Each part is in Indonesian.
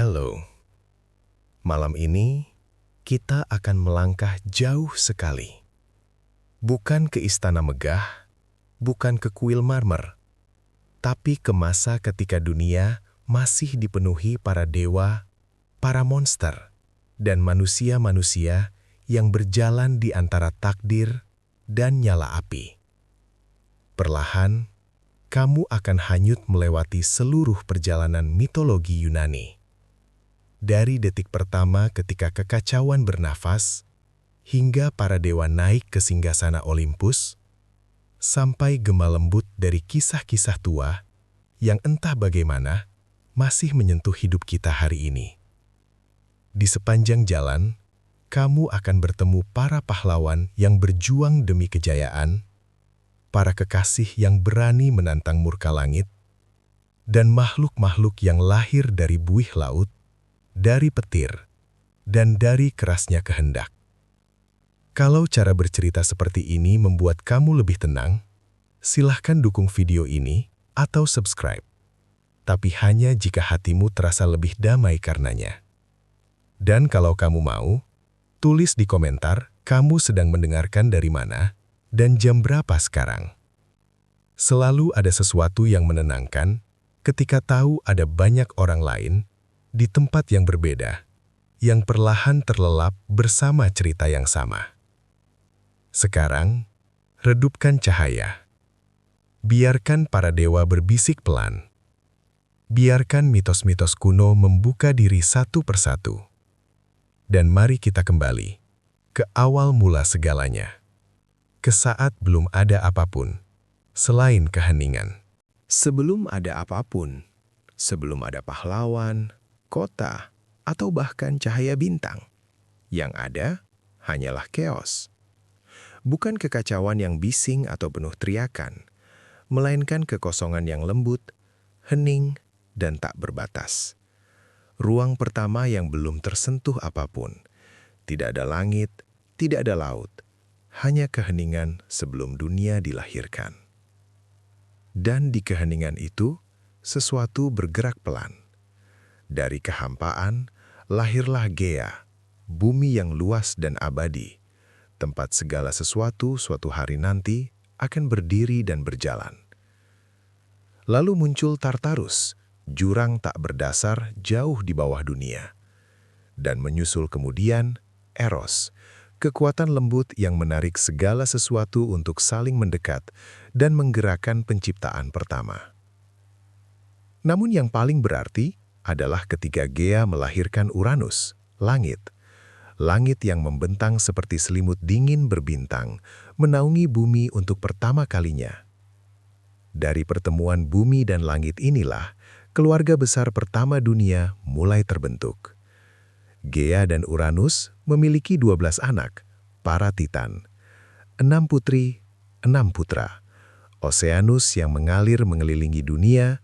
Halo, malam ini kita akan melangkah jauh sekali. Bukan ke istana megah, bukan ke kuil marmer, tapi ke masa ketika dunia masih dipenuhi para dewa, para monster, dan manusia-manusia yang berjalan di antara takdir dan nyala api. Perlahan, kamu akan hanyut melewati seluruh perjalanan mitologi Yunani. Dari detik pertama ketika kekacauan bernafas, hingga para dewa naik ke singgasana Olympus, sampai gema lembut dari kisah-kisah tua yang entah bagaimana masih menyentuh hidup kita hari ini. Di sepanjang jalan, kamu akan bertemu para pahlawan yang berjuang demi kejayaan, para kekasih yang berani menantang murka langit, dan makhluk-makhluk yang lahir dari buih laut, dari petir, dan dari kerasnya kehendak. Kalau cara bercerita seperti ini membuat kamu lebih tenang, silahkan dukung video ini atau subscribe. Tapi hanya jika hatimu terasa lebih damai karenanya. Dan kalau kamu mau, tulis di komentar kamu sedang mendengarkan dari mana dan jam berapa sekarang. Selalu ada sesuatu yang menenangkan ketika tahu ada banyak orang lain di tempat yang berbeda, yang perlahan terlelap bersama cerita yang sama. Sekarang, redupkan cahaya. Biarkan para dewa berbisik pelan. Biarkan mitos-mitos kuno membuka diri satu persatu. Dan mari kita kembali ke awal mula segalanya. Ke saat belum ada apapun selain keheningan. Sebelum ada apapun, sebelum ada pahlawan, kota, atau bahkan cahaya bintang, yang ada hanyalah chaos. Bukan kekacauan yang bising atau penuh teriakan, melainkan kekosongan yang lembut, hening, dan tak berbatas. Ruang pertama yang belum tersentuh apapun. Tidak ada langit, tidak ada laut, hanya keheningan sebelum dunia dilahirkan. Dan di keheningan itu, sesuatu bergerak pelan. Dari kehampaan, lahirlah Gaia, bumi yang luas dan abadi, tempat segala sesuatu suatu hari nanti akan berdiri dan berjalan. Lalu muncul Tartarus, jurang tak berdasar jauh di bawah dunia. Dan menyusul kemudian Eros, kekuatan lembut yang menarik segala sesuatu untuk saling mendekat dan menggerakkan penciptaan pertama. Namun yang paling berarti adalah ketika Gaia melahirkan Uranus, langit. Langit yang membentang seperti selimut dingin berbintang, menaungi bumi untuk pertama kalinya. Dari pertemuan bumi dan langit inilah, keluarga besar pertama dunia mulai terbentuk. Gaia dan Uranus memiliki 12 anak, para Titan. 6 putri, 6 putra. Oceanus yang mengalir mengelilingi dunia,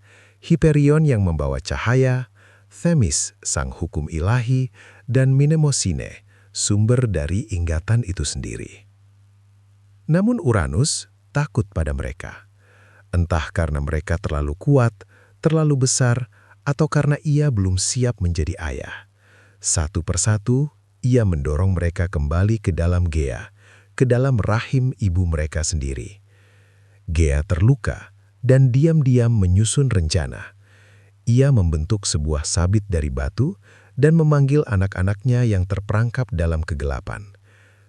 Hyperion yang membawa cahaya, Themis, sang hukum ilahi, dan Mnemosine, sumber dari ingatan itu sendiri. Namun Uranus takut pada mereka. Entah karena mereka terlalu kuat, terlalu besar, atau karena ia belum siap menjadi ayah. Satu persatu, ia mendorong mereka kembali ke dalam Gaia, ke dalam rahim ibu mereka sendiri. Gaia terluka dan diam-diam menyusun rencana. Ia membentuk sebuah sabit dari batu dan memanggil anak-anaknya yang terperangkap dalam kegelapan.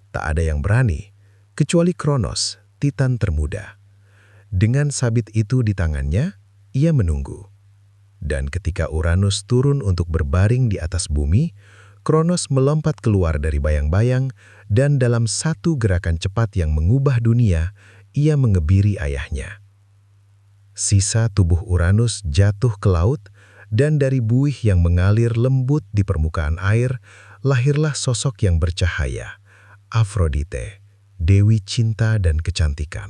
Tak ada yang berani, kecuali Kronos, Titan termuda. Dengan sabit itu di tangannya, ia menunggu. Dan ketika Uranus turun untuk berbaring di atas bumi, Kronos melompat keluar dari bayang-bayang dan dalam satu gerakan cepat yang mengubah dunia, ia mengebiri ayahnya. Sisa tubuh Uranus jatuh ke laut, dan dari buih yang mengalir lembut di permukaan air, lahirlah sosok yang bercahaya, Afrodite, dewi cinta dan kecantikan.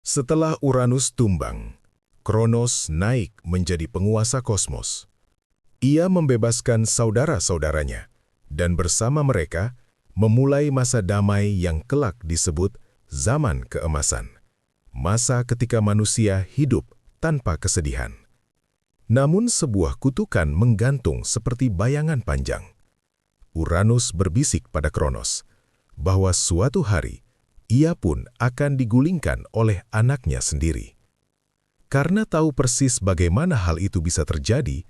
Setelah Uranus tumbang, Kronos naik menjadi penguasa kosmos. Ia membebaskan saudara-saudaranya, dan bersama mereka memulai masa damai yang kelak disebut zaman keemasan. Masa ketika manusia hidup tanpa kesedihan. Namun sebuah kutukan menggantung seperti bayangan panjang. Uranus berbisik pada Kronos bahwa suatu hari ia pun akan digulingkan oleh anaknya sendiri. Karena tahu persis bagaimana hal itu bisa terjadi,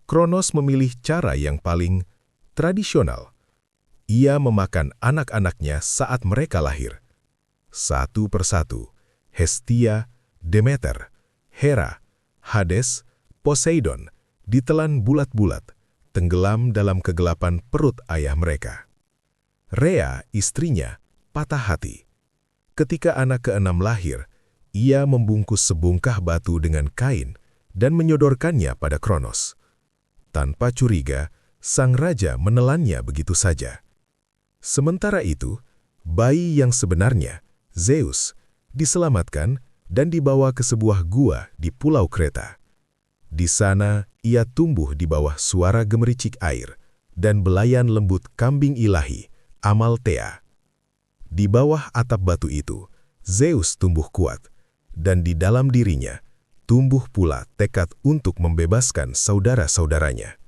Kronos memilih cara yang paling tradisional. Ia memakan anak-anaknya saat mereka lahir. Satu persatu, Hestia, Demeter, Hera, Hades, Poseidon ditelan bulat-bulat, tenggelam dalam kegelapan perut ayah mereka. Rhea, istrinya, patah hati. Ketika anak keenam lahir, ia membungkus sebungkah batu dengan kain dan menyodorkannya pada Kronos. Tanpa curiga, sang raja menelannya begitu saja. Sementara itu, bayi yang sebenarnya, Zeus, diselamatkan dan dibawa ke sebuah gua di Pulau Kreta. Di sana, ia tumbuh di bawah suara gemericik air dan belayan lembut kambing ilahi, Amalthea. Di bawah atap batu itu, Zeus tumbuh kuat, dan di dalam dirinya tumbuh pula tekad untuk membebaskan saudara-saudaranya.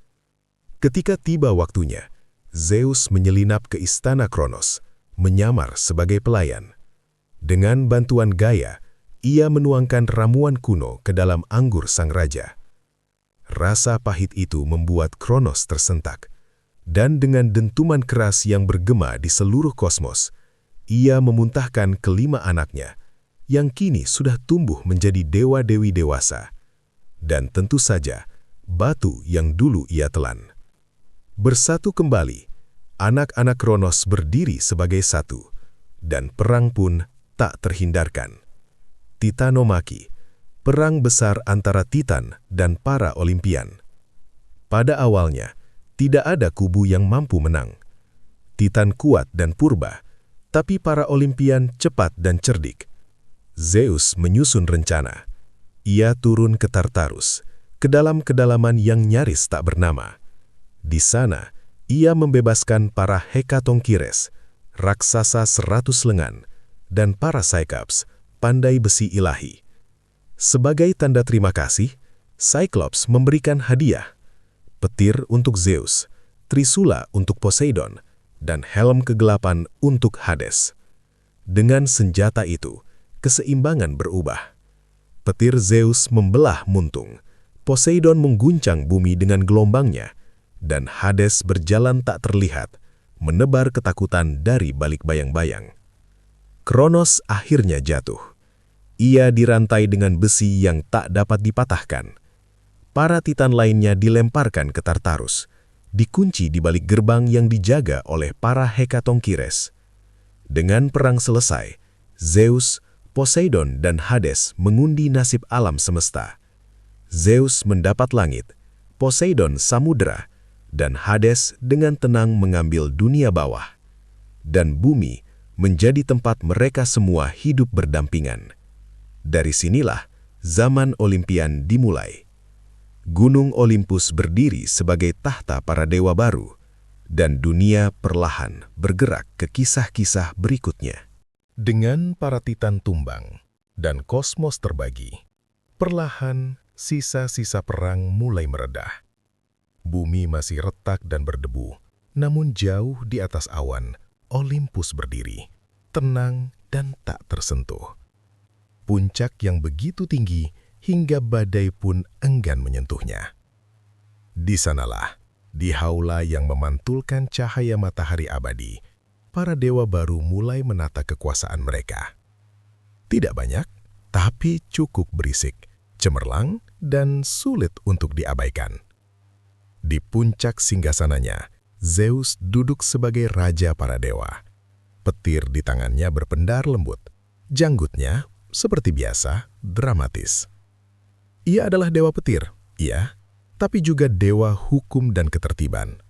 Ketika tiba waktunya, Zeus menyelinap ke istana Kronos, menyamar sebagai pelayan. Dengan bantuan Gaia, ia menuangkan ramuan kuno ke dalam anggur sang raja. Rasa pahit itu membuat Kronos tersentak, dan dengan dentuman keras yang bergema di seluruh kosmos, ia memuntahkan kelima anaknya, yang kini sudah tumbuh menjadi dewa-dewi dewasa, dan tentu saja batu yang dulu ia telan. Bersatu kembali, anak-anak Kronos berdiri sebagai satu, dan perang pun tak terhindarkan. Titanomaki, perang besar antara Titan dan para Olimpian. Pada awalnya, tidak ada kubu yang mampu menang. Titan kuat dan purba, tapi para Olimpian cepat dan cerdik. Zeus menyusun rencana. Ia turun ke Tartarus, ke dalam kedalaman yang nyaris tak bernama. Di sana, ia membebaskan para Hekatonkires, raksasa 100 lengan, dan para Cyclops, pandai besi ilahi. Sebagai tanda terima kasih, Cyclops memberikan hadiah, petir untuk Zeus, trisula untuk Poseidon, dan helm kegelapan untuk Hades. Dengan senjata itu, keseimbangan berubah. Petir Zeus membelah muntung, Poseidon mengguncang bumi dengan gelombangnya, dan Hades berjalan tak terlihat, menebar ketakutan dari balik bayang-bayang. Kronos akhirnya jatuh. Ia dirantai dengan besi yang tak dapat dipatahkan. Para Titan lainnya dilemparkan ke Tartarus, dikunci di balik gerbang yang dijaga oleh para Hekatonkires. Dengan perang selesai, Zeus, Poseidon, dan Hades mengundi nasib alam semesta. Zeus mendapat langit, Poseidon samudera, dan Hades dengan tenang mengambil dunia bawah. Dan bumi menjadi tempat mereka semua hidup berdampingan. Dari sinilah zaman Olimpian dimulai. Gunung Olympus berdiri sebagai tahta para dewa baru, dan dunia perlahan bergerak ke kisah-kisah berikutnya. Dengan para Titan tumbang dan kosmos terbagi, perlahan sisa-sisa perang mulai meredah. Bumi masih retak dan berdebu, namun jauh di atas awan, Olympus berdiri, tenang dan tak tersentuh. Puncak yang begitu tinggi hingga badai pun enggan menyentuhnya. Di sanalah, di haula yang memantulkan cahaya matahari abadi, para dewa baru mulai menata kekuasaan mereka. Tidak banyak, tapi cukup berisik, cemerlang, dan sulit untuk diabaikan. Di puncak singgasananya, Zeus duduk sebagai raja para dewa. Petir di tangannya berpendar lembut, janggutnya seperti biasa, dramatis. Ia adalah dewa petir, iya, tapi juga dewa hukum dan ketertiban.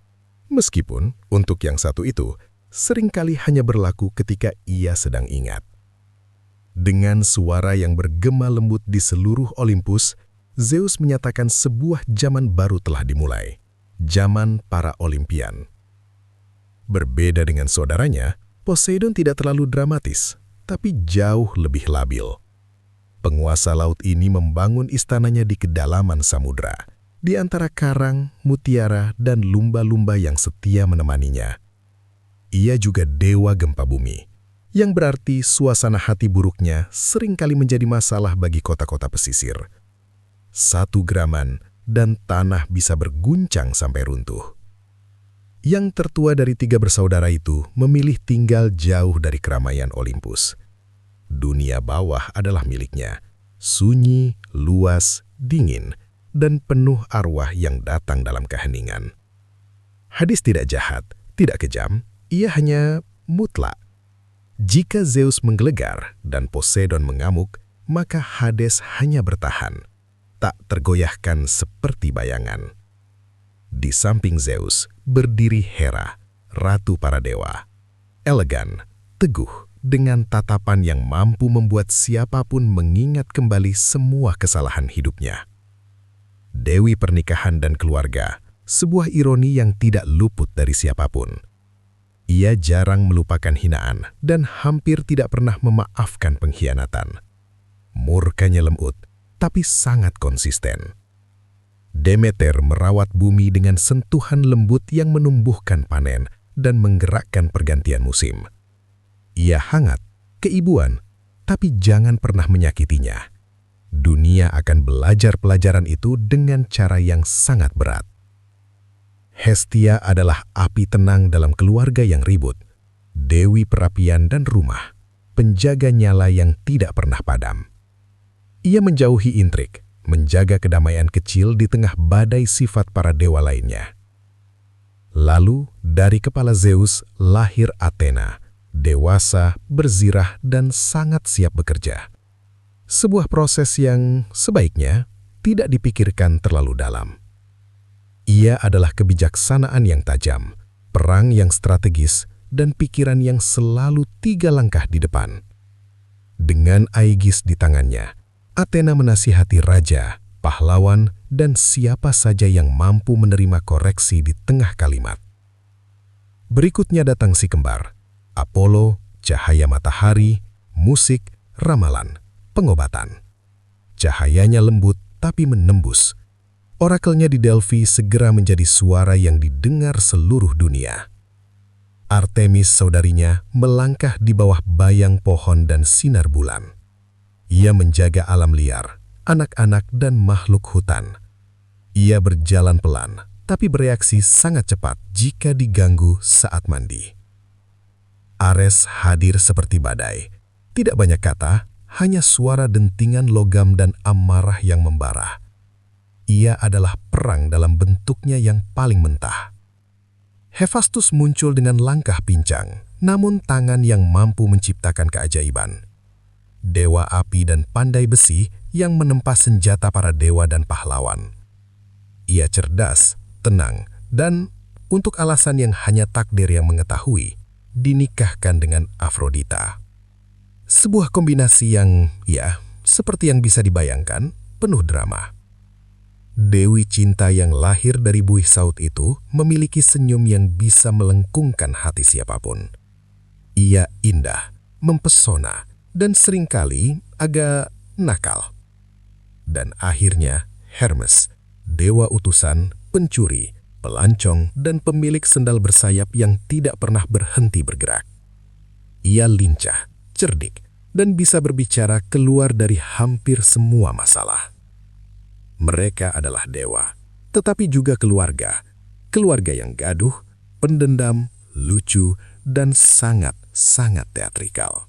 Meskipun untuk yang satu itu, seringkali hanya berlaku ketika ia sedang ingat. Dengan suara yang bergema lembut di seluruh Olympus, Zeus menyatakan sebuah zaman baru telah dimulai, zaman para Olimpian. Berbeda dengan saudaranya, Poseidon tidak terlalu dramatis, tapi jauh lebih labil. Penguasa laut ini membangun istananya di kedalaman samudra, di antara karang, mutiara, dan lumba-lumba yang setia menemaninya. Ia juga dewa gempa bumi, yang berarti suasana hati buruknya seringkali menjadi masalah bagi kota-kota pesisir. 1 geraman dan tanah bisa berguncang sampai runtuh. Yang tertua dari 3 bersaudara itu memilih tinggal jauh dari keramaian Olympus. Dunia bawah adalah miliknya, sunyi, luas, dingin, dan penuh arwah yang datang dalam keheningan. Hades tidak jahat, tidak kejam, ia hanya mutlak. Jika Zeus menggelegar dan Poseidon mengamuk, maka Hades hanya bertahan, tak tergoyahkan seperti bayangan. Di samping Zeus berdiri Hera, ratu para dewa. Elegan, teguh, dengan tatapan yang mampu membuat siapapun mengingat kembali semua kesalahan hidupnya. Dewi pernikahan dan keluarga, sebuah ironi yang tidak luput dari siapapun. Ia jarang melupakan hinaan dan hampir tidak pernah memaafkan pengkhianatan. Murkanya lembut, tapi sangat konsisten. Demeter merawat bumi dengan sentuhan lembut yang menumbuhkan panen dan menggerakkan pergantian musim. Ia hangat, keibuan, tapi jangan pernah menyakitinya. Dunia akan belajar pelajaran itu dengan cara yang sangat berat. Hestia adalah api tenang dalam keluarga yang ribut, dewi perapian dan rumah, penjaga nyala yang tidak pernah padam. Ia menjauhi intrik, menjaga kedamaian kecil di tengah badai sifat para dewa lainnya. Lalu, dari kepala Zeus lahir Athena, dewasa, berzirah, dan sangat siap bekerja. Sebuah proses yang sebaiknya tidak dipikirkan terlalu dalam. Ia adalah kebijaksanaan yang tajam, perang yang strategis, dan pikiran yang selalu 3 langkah di depan. Dengan Aegis di tangannya, Athena menasihati raja, pahlawan, dan siapa saja yang mampu menerima koreksi di tengah kalimat. Berikutnya datang si kembar, Apollo, cahaya matahari, musik, ramalan, pengobatan. Cahayanya lembut tapi menembus. Orakelnya di Delphi segera menjadi suara yang didengar seluruh dunia. Artemis saudarinya melangkah di bawah bayang pohon dan sinar bulan. Ia menjaga alam liar, anak-anak dan makhluk hutan. Ia berjalan pelan, tapi bereaksi sangat cepat jika diganggu saat mandi. Ares hadir seperti badai. Tidak banyak kata, hanya suara dentingan logam dan amarah yang membara. Ia adalah perang dalam bentuknya yang paling mentah. Hephaestus muncul dengan langkah pincang, namun tangan yang mampu menciptakan keajaiban. Dewa api dan pandai besi yang menempa senjata para dewa dan pahlawan. Ia cerdas, tenang, dan untuk alasan yang hanya takdir yang mengetahui, dinikahkan dengan Afrodita. Sebuah kombinasi yang, seperti yang bisa dibayangkan, penuh drama. Dewi cinta yang lahir dari buih saut itu memiliki senyum yang bisa melengkungkan hati siapapun. Ia indah, mempesona, dan seringkali agak nakal. Dan akhirnya Hermes, dewa utusan, pencuri, pelancong, dan pemilik sendal bersayap yang tidak pernah berhenti bergerak. Ia lincah, cerdik, dan bisa berbicara keluar dari hampir semua masalah. Mereka adalah dewa, tetapi juga keluarga. Keluarga yang gaduh, pendendam, lucu, dan sangat-sangat teatrikal.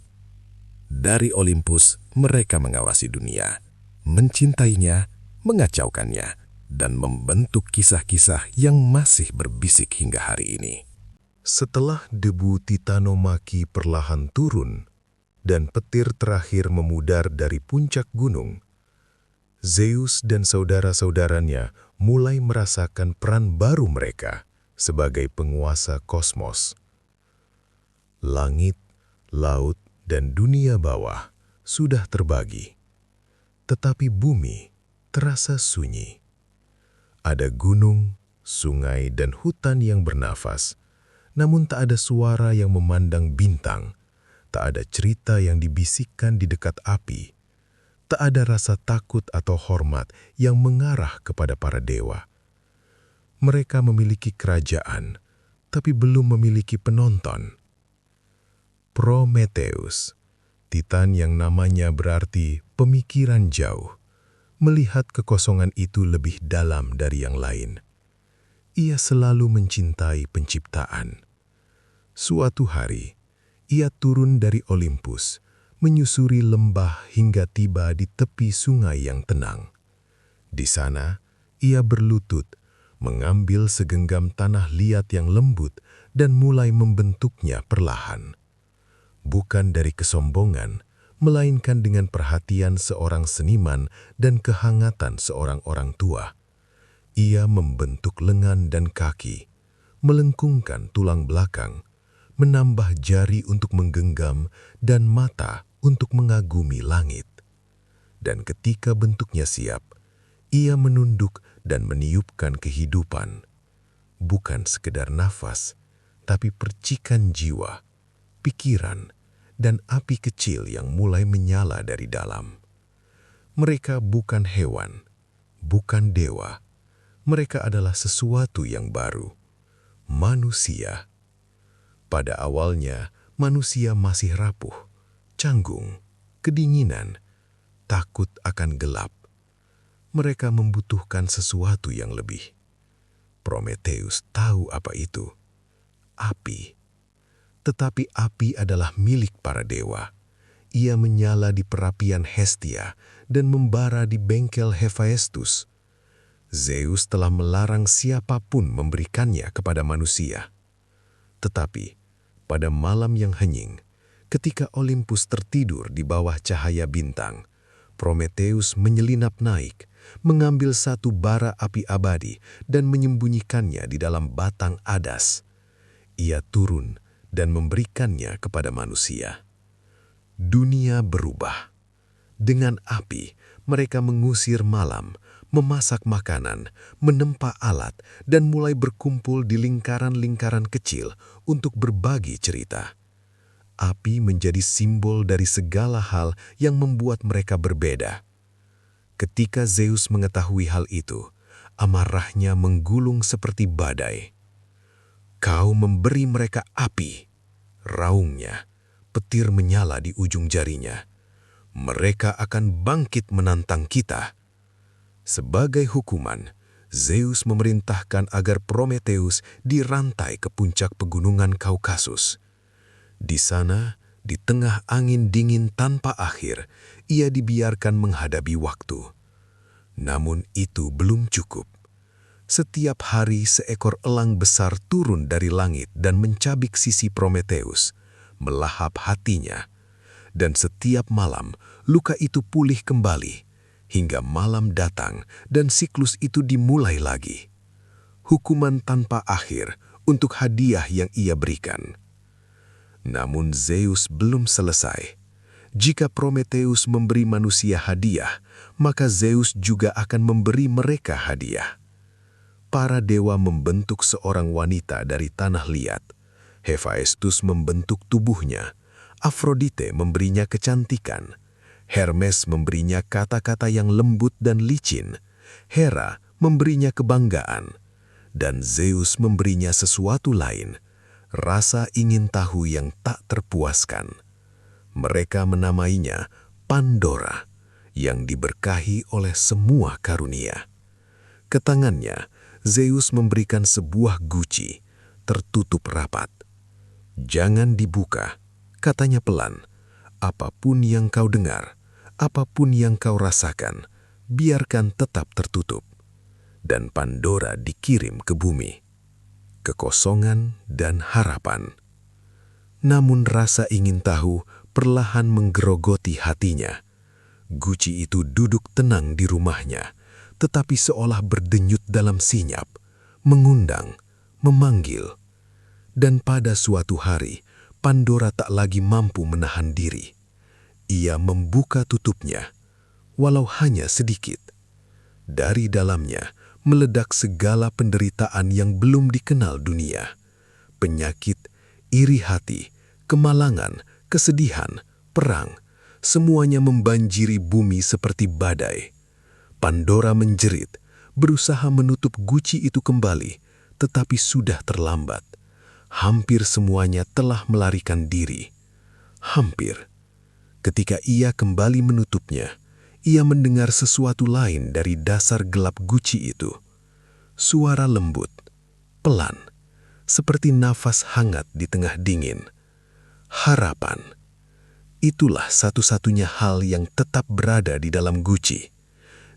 Dari Olympus, mereka mengawasi dunia, mencintainya, mengacaukannya, dan membentuk kisah-kisah yang masih berbisik hingga hari ini. Setelah debu Titanomaki perlahan turun dan petir terakhir memudar dari puncak gunung, Zeus dan saudara-saudaranya mulai merasakan peran baru mereka sebagai penguasa kosmos. Langit, laut, dan dunia bawah sudah terbagi, tetapi bumi terasa sunyi. Ada gunung, sungai, dan hutan yang bernafas, namun tak ada suara yang memandang bintang, tak ada cerita yang dibisikkan di dekat api, Tak ada rasa takut atau hormat yang mengarah kepada para dewa. Mereka memiliki kerajaan, tapi belum memiliki penonton. Prometheus, Titan yang namanya berarti pemikiran jauh, melihat kekosongan itu lebih dalam dari yang lain. Ia selalu mencintai penciptaan. Suatu hari, ia turun dari Olympus, menyusuri lembah hingga tiba di tepi sungai yang tenang. Di sana, ia berlutut, mengambil segenggam tanah liat yang lembut dan mulai membentuknya perlahan. Bukan dari kesombongan, melainkan dengan perhatian seorang seniman dan kehangatan seorang orang tua. Ia membentuk lengan dan kaki, melengkungkan tulang belakang, menambah jari untuk menggenggam dan mata untuk mengagumi langit. Dan ketika bentuknya siap, ia menunduk dan meniupkan kehidupan. Bukan sekedar nafas, tapi percikan jiwa, pikiran, dan api kecil yang mulai menyala dari dalam. Mereka bukan hewan, bukan dewa. Mereka adalah sesuatu yang baru, manusia. Pada awalnya, manusia masih rapuh, canggung, kedinginan, takut akan gelap. Mereka membutuhkan sesuatu yang lebih. Prometheus tahu apa itu. Api. Tetapi api adalah milik para dewa. Ia menyala di perapian Hestia dan membara di bengkel Hephaestus. Zeus telah melarang siapapun memberikannya kepada manusia. Tetapi, pada malam yang hening, ketika Olympus tertidur di bawah cahaya bintang, Prometheus menyelinap naik, mengambil satu bara api abadi dan menyembunyikannya di dalam batang adas. Ia turun dan memberikannya kepada manusia. Dunia berubah. Dengan api, mereka mengusir malam, memasak makanan, menempa alat, dan mulai berkumpul di lingkaran-lingkaran kecil untuk berbagi cerita. Api menjadi simbol dari segala hal yang membuat mereka berbeda. Ketika Zeus mengetahui hal itu, amarahnya menggulung seperti badai. Kau memberi mereka api, raungnya, petir menyala di ujung jarinya. Mereka akan bangkit menantang kita. Sebagai hukuman, Zeus memerintahkan agar Prometheus dirantai ke puncak pegunungan Kaukasus. Di sana, di tengah angin dingin tanpa akhir, ia dibiarkan menghadapi waktu. Namun itu belum cukup. Setiap hari seekor elang besar turun dari langit dan mencabik sisi Prometheus, melahap hatinya. Dan setiap malam, luka itu pulih kembali, hingga malam datang dan siklus itu dimulai lagi. Hukuman tanpa akhir untuk hadiah yang ia berikan. Namun Zeus belum selesai. Jika Prometheus memberi manusia hadiah, maka Zeus juga akan memberi mereka hadiah. Para dewa membentuk seorang wanita dari tanah liat. Hephaestus membentuk tubuhnya. Afrodite memberinya kecantikan. Hermes memberinya kata-kata yang lembut dan licin. Hera memberinya kebanggaan. Dan Zeus memberinya sesuatu lain, rasa ingin tahu yang tak terpuaskan. Mereka menamainya Pandora, yang diberkahi oleh semua karunia. Ke tangannya, Zeus memberikan sebuah guci, tertutup rapat. Jangan dibuka, katanya pelan. Apapun yang kau dengar, apapun yang kau rasakan, biarkan tetap tertutup. Dan Pandora dikirim ke bumi. Kekosongan dan harapan. Namun rasa ingin tahu perlahan menggerogoti hatinya. Guci itu duduk tenang di rumahnya, tetapi seolah berdenyut dalam senyap, mengundang, memanggil. Dan pada suatu hari, Pandora tak lagi mampu menahan diri. Ia membuka tutupnya, walau hanya sedikit. Dari dalamnya meledak segala penderitaan yang belum dikenal dunia. Penyakit, iri hati, kemalangan, kesedihan, perang, semuanya membanjiri bumi seperti badai. Pandora menjerit, berusaha menutup guci itu kembali, tetapi sudah terlambat. Hampir semuanya telah melarikan diri. Hampir. Ketika ia kembali menutupnya, ia mendengar sesuatu lain dari dasar gelap guci itu. Suara lembut, pelan, seperti nafas hangat di tengah dingin. Harapan. Itulah satu-satunya hal yang tetap berada di dalam guci.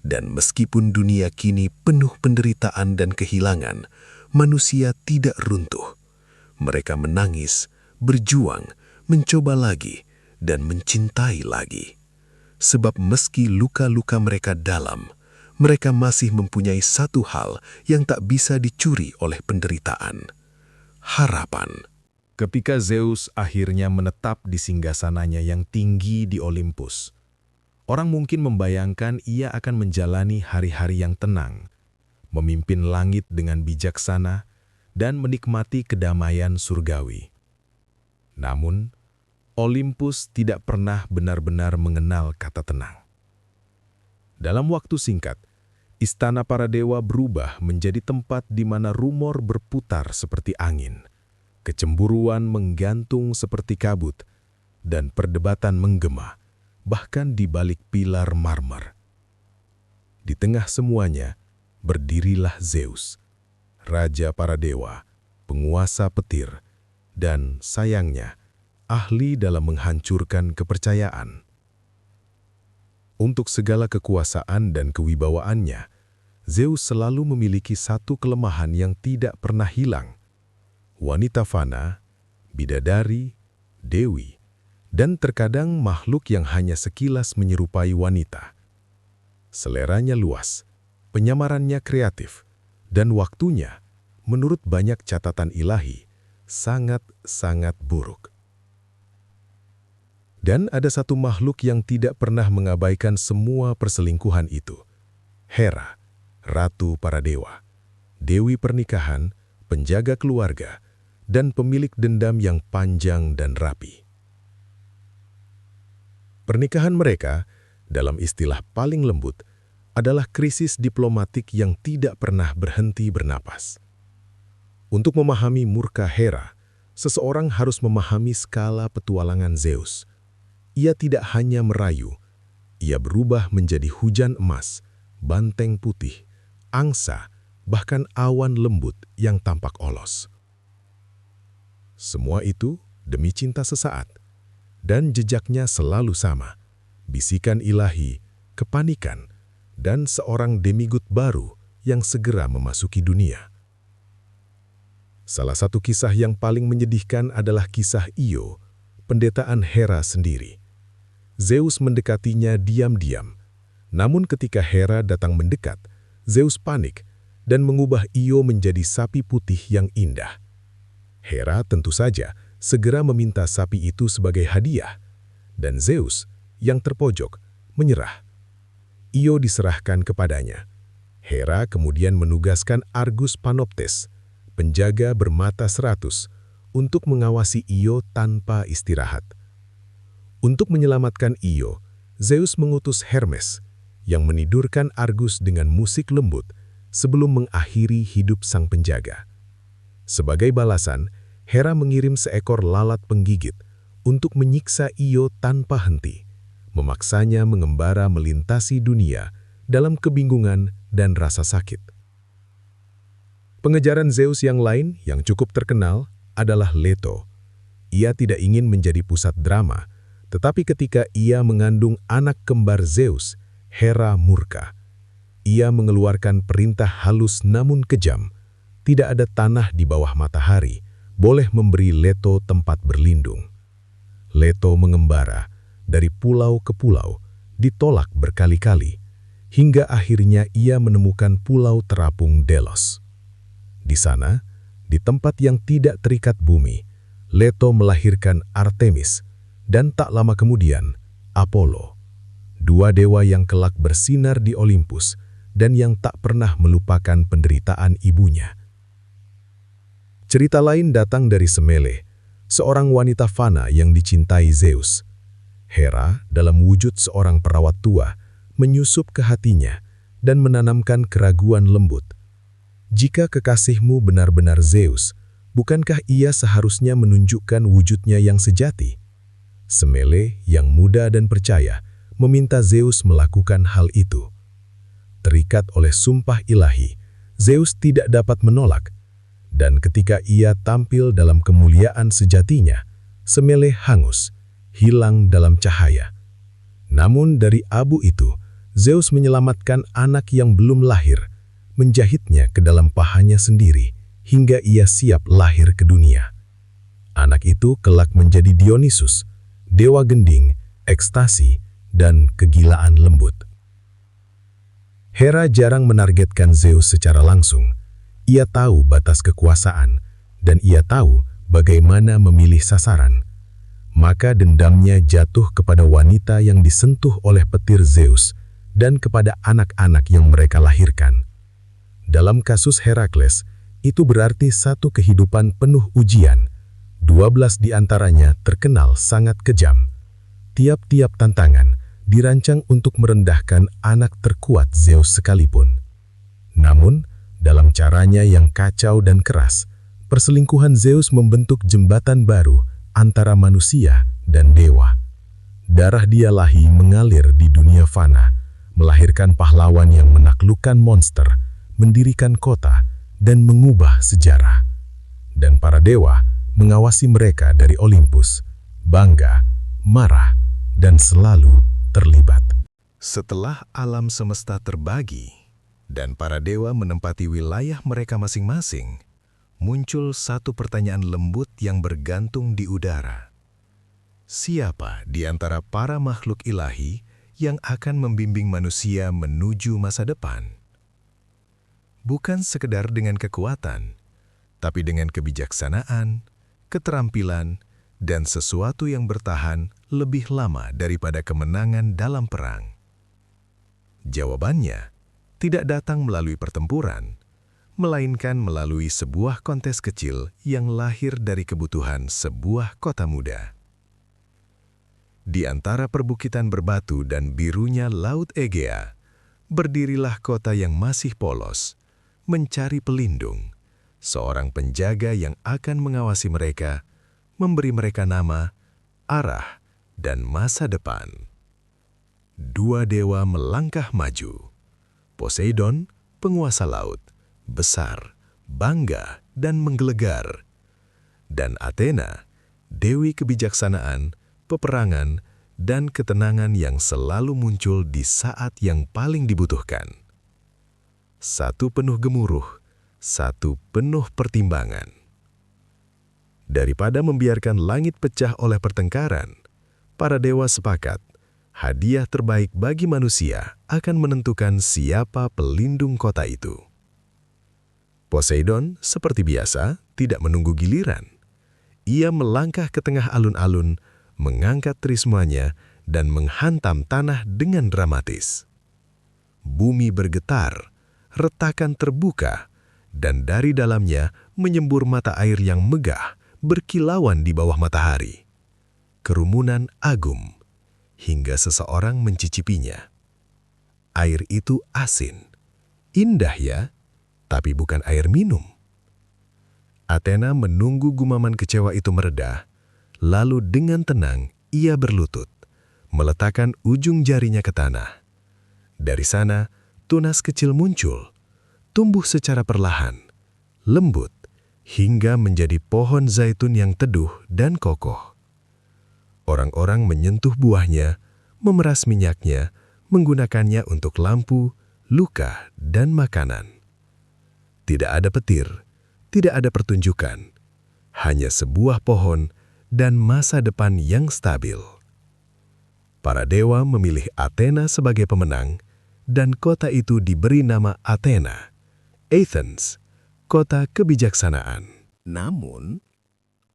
Dan meskipun dunia kini penuh penderitaan dan kehilangan, manusia tidak runtuh. Mereka menangis, berjuang, mencoba lagi, dan mencintai lagi. Sebab meski luka-luka mereka dalam, mereka masih mempunyai satu hal yang tak bisa dicuri oleh penderitaan. Harapan. Ketika Zeus akhirnya menetap di singgasananya yang tinggi di Olympus, orang mungkin membayangkan ia akan menjalani hari-hari yang tenang, memimpin langit dengan bijaksana, dan menikmati kedamaian surgawi. Namun, Olympus tidak pernah benar-benar mengenal kata tenang. Dalam waktu singkat, istana para dewa berubah menjadi tempat di mana rumor berputar seperti angin, kecemburuan menggantung seperti kabut, dan perdebatan menggema, bahkan di balik pilar marmer. Di tengah semuanya, berdirilah Zeus, raja para dewa, penguasa petir, dan sayangnya, ahli dalam menghancurkan kepercayaan. Untuk segala kekuasaan dan kewibawaannya, Zeus selalu memiliki satu kelemahan yang tidak pernah hilang. Wanita fana, bidadari, dewi, dan terkadang makhluk yang hanya sekilas menyerupai wanita. Seleranya luas, penyamarannya kreatif, dan waktunya, menurut banyak catatan ilahi, sangat-sangat buruk. Dan ada satu makhluk yang tidak pernah mengabaikan semua perselingkuhan itu. Hera, ratu para dewa, dewi pernikahan, penjaga keluarga, dan pemilik dendam yang panjang dan rapi. Pernikahan mereka, dalam istilah paling lembut, adalah krisis diplomatik yang tidak pernah berhenti bernapas. Untuk memahami murka Hera, seseorang harus memahami skala petualangan Zeus. Ia tidak hanya merayu, ia berubah menjadi hujan emas, banteng putih, angsa, bahkan awan lembut yang tampak olos. Semua itu demi cinta sesaat, dan jejaknya selalu sama, bisikan ilahi, kepanikan, dan seorang demigod baru yang segera memasuki dunia. Salah satu kisah yang paling menyedihkan adalah kisah Io, pendetaan Hera sendiri. Zeus mendekatinya diam-diam, namun ketika Hera datang mendekat, Zeus panik dan mengubah Io menjadi sapi putih yang indah. Hera tentu saja segera meminta sapi itu sebagai hadiah, dan Zeus yang terpojok menyerah. Io diserahkan kepadanya. Hera kemudian menugaskan Argus Panoptes, penjaga bermata 100, untuk mengawasi Io tanpa istirahat. Untuk menyelamatkan Io, Zeus mengutus Hermes, yang menidurkan Argus dengan musik lembut sebelum mengakhiri hidup sang penjaga. Sebagai balasan, Hera mengirim seekor lalat penggigit untuk menyiksa Io tanpa henti, memaksanya mengembara melintasi dunia dalam kebingungan dan rasa sakit. Pengejaran Zeus yang lain yang cukup terkenal adalah Leto. Ia tidak ingin menjadi pusat drama, tetapi ketika ia mengandung anak kembar Zeus, Hera murka. Ia mengeluarkan perintah halus namun kejam. Tidak ada tanah di bawah matahari boleh memberi Leto tempat berlindung. Leto mengembara dari pulau ke pulau, ditolak berkali-kali, hingga akhirnya ia menemukan pulau terapung Delos. Di sana, di tempat yang tidak terikat bumi, Leto melahirkan Artemis, dan tak lama kemudian, Apollo, dua dewa yang kelak bersinar di Olympus dan yang tak pernah melupakan penderitaan ibunya. Cerita lain datang dari Semele, seorang wanita fana yang dicintai Zeus. Hera, dalam wujud seorang perawat tua, menyusup ke hatinya dan menanamkan keraguan lembut. Jika kekasihmu benar-benar Zeus, bukankah ia seharusnya menunjukkan wujudnya yang sejati? Semele yang muda dan percaya meminta Zeus melakukan hal itu. Terikat oleh sumpah ilahi, Zeus tidak dapat menolak, dan ketika ia tampil dalam kemuliaan sejatinya, Semele hangus, hilang dalam cahaya. Namun dari abu itu, Zeus menyelamatkan anak yang belum lahir, menjahitnya ke dalam pahanya sendiri, hingga ia siap lahir ke dunia. Anak itu kelak menjadi Dionysus, dewa gending, ekstasi, dan kegilaan lembut. Hera jarang menargetkan Zeus secara langsung. Ia tahu batas kekuasaan, dan ia tahu bagaimana memilih sasaran. Maka dendamnya jatuh kepada wanita yang disentuh oleh petir Zeus dan kepada anak-anak yang mereka lahirkan. Dalam kasus Herakles, itu berarti satu kehidupan penuh ujian. 12 di antaranya terkenal sangat kejam. Tiap-tiap tantangan dirancang untuk merendahkan anak terkuat Zeus sekalipun. Namun, dalam caranya yang kacau dan keras, perselingkuhan Zeus membentuk jembatan baru antara manusia dan dewa. Darah dia lahi mengalir di dunia fana, melahirkan pahlawan yang menaklukkan monster, mendirikan kota, dan mengubah sejarah. Dan para dewa mengawasi mereka dari Olympus, bangga, marah, dan selalu terlibat. Setelah alam semesta terbagi dan para dewa menempati wilayah mereka masing-masing, muncul satu pertanyaan lembut yang bergantung di udara. Siapa di antara para makhluk ilahi yang akan membimbing manusia menuju masa depan? Bukan sekedar dengan kekuatan, tapi dengan kebijaksanaan, keterampilan, dan sesuatu yang bertahan lebih lama daripada kemenangan dalam perang. Jawabannya tidak datang melalui pertempuran, melainkan melalui sebuah kontes kecil yang lahir dari kebutuhan sebuah kota muda. Di antara perbukitan berbatu dan birunya Laut Egea, berdirilah kota yang masih polos, mencari pelindung, seorang penjaga yang akan mengawasi mereka, memberi mereka nama, arah, dan masa depan. Dua dewa melangkah maju. Poseidon, penguasa laut, besar, bangga, dan menggelegar. Dan Athena, dewi kebijaksanaan, peperangan, dan ketenangan yang selalu muncul di saat yang paling dibutuhkan. Satu penuh gemuruh, satu penuh pertimbangan. Daripada membiarkan langit pecah oleh pertengkaran, para dewa sepakat, hadiah terbaik bagi manusia akan menentukan siapa pelindung kota itu. Poseidon, seperti biasa, tidak menunggu giliran. Ia melangkah ke tengah alun-alun, mengangkat trismanya, dan menghantam tanah dengan dramatis. Bumi bergetar, retakan terbuka, dan dari dalamnya menyembur mata air yang megah, berkilauan di bawah matahari. Kerumunan agum, hingga seseorang mencicipinya. Air itu asin. Indah ya, tapi bukan air minum. Athena menunggu gumaman kecewa itu mereda, lalu dengan tenang ia berlutut, meletakkan ujung jarinya ke tanah. Dari sana, tunas kecil muncul, tumbuh secara perlahan, lembut, hingga menjadi pohon zaitun yang teduh dan kokoh. Orang-orang menyentuh buahnya, memeras minyaknya, menggunakannya untuk lampu, luka, dan makanan. Tidak ada petir, tidak ada pertunjukan, hanya sebuah pohon dan masa depan yang stabil. Para dewa memilih Athena sebagai pemenang, dan kota itu diberi nama Athena, Athens, kota kebijaksanaan. Namun,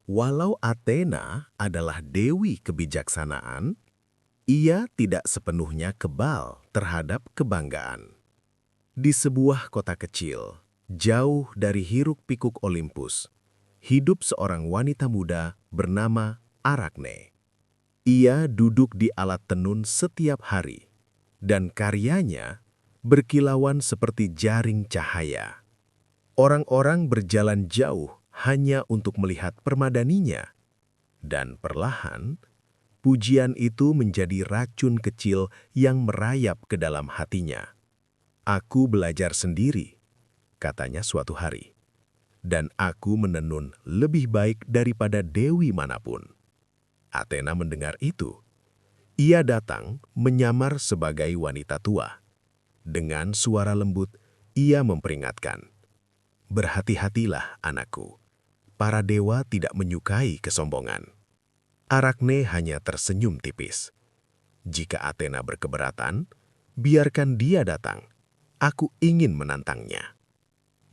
walau Athena adalah dewi kebijaksanaan, ia tidak sepenuhnya kebal terhadap kebanggaan. Di sebuah kota kecil, jauh dari hiruk-pikuk Olympus, hidup seorang wanita muda bernama Arachne. Ia duduk di alat tenun setiap hari, dan karyanya berkilauan seperti jaring cahaya. Orang-orang berjalan jauh hanya untuk melihat permadaninya, dan perlahan pujian itu menjadi racun kecil yang merayap ke dalam hatinya. "Aku belajar sendiri," katanya suatu hari, "dan aku menenun lebih baik daripada dewi manapun." Athena mendengar itu. Ia datang menyamar sebagai wanita tua. Dengan suara lembut, ia memperingatkan, "Berhati-hatilah, anakku. Para dewa tidak menyukai kesombongan." Arachne hanya tersenyum tipis. "Jika Athena berkeberatan, biarkan dia datang. Aku ingin menantangnya."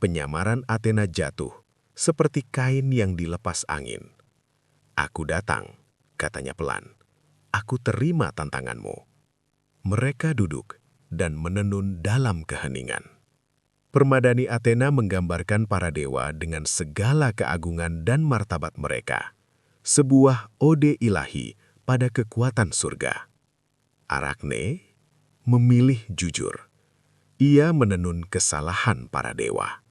Penyamaran Athena jatuh, seperti kain yang dilepas angin. "Aku datang," katanya pelan. "Aku terima tantanganmu." Mereka duduk dan menenun dalam keheningan. Permadani Athena menggambarkan para dewa dengan segala keagungan dan martabat mereka. Sebuah ode ilahi pada kekuatan surga. Arachne memilih jujur. Ia menenun kesalahan para dewa.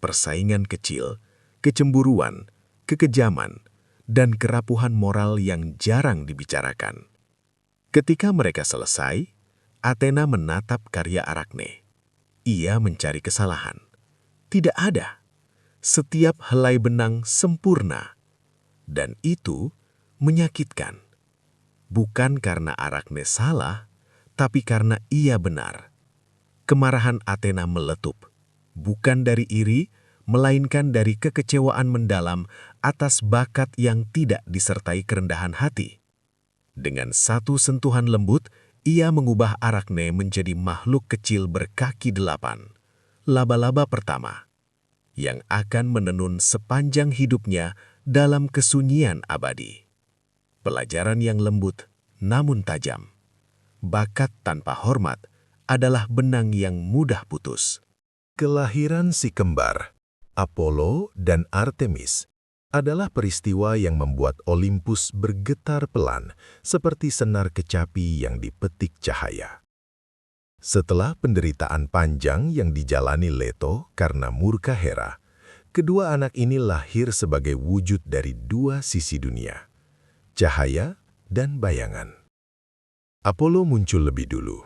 Persaingan kecil, kecemburuan, kekejaman, dan kerapuhan moral yang jarang dibicarakan. Ketika mereka selesai, Athena menatap karya Arachne. Ia mencari kesalahan. Tidak ada. Setiap helai benang sempurna. Dan itu menyakitkan. Bukan karena Arachne salah, tapi karena ia benar. Kemarahan Athena meletup. Bukan dari iri, melainkan dari kekecewaan mendalam atas bakat yang tidak disertai kerendahan hati. Dengan satu sentuhan lembut, ia mengubah Arachne menjadi makhluk kecil berkaki 8, laba-laba pertama, yang akan menenun sepanjang hidupnya dalam kesunyian abadi. Pelajaran yang lembut namun tajam. Bakat tanpa hormat adalah benang yang mudah putus. Kelahiran si kembar, Apollo dan Artemis, adalah peristiwa yang membuat Olympus bergetar pelan seperti senar kecapi yang dipetik cahaya. Setelah penderitaan panjang yang dijalani Leto karena murka Hera, kedua anak ini lahir sebagai wujud dari dua sisi dunia, cahaya dan bayangan. Apollo muncul lebih dulu,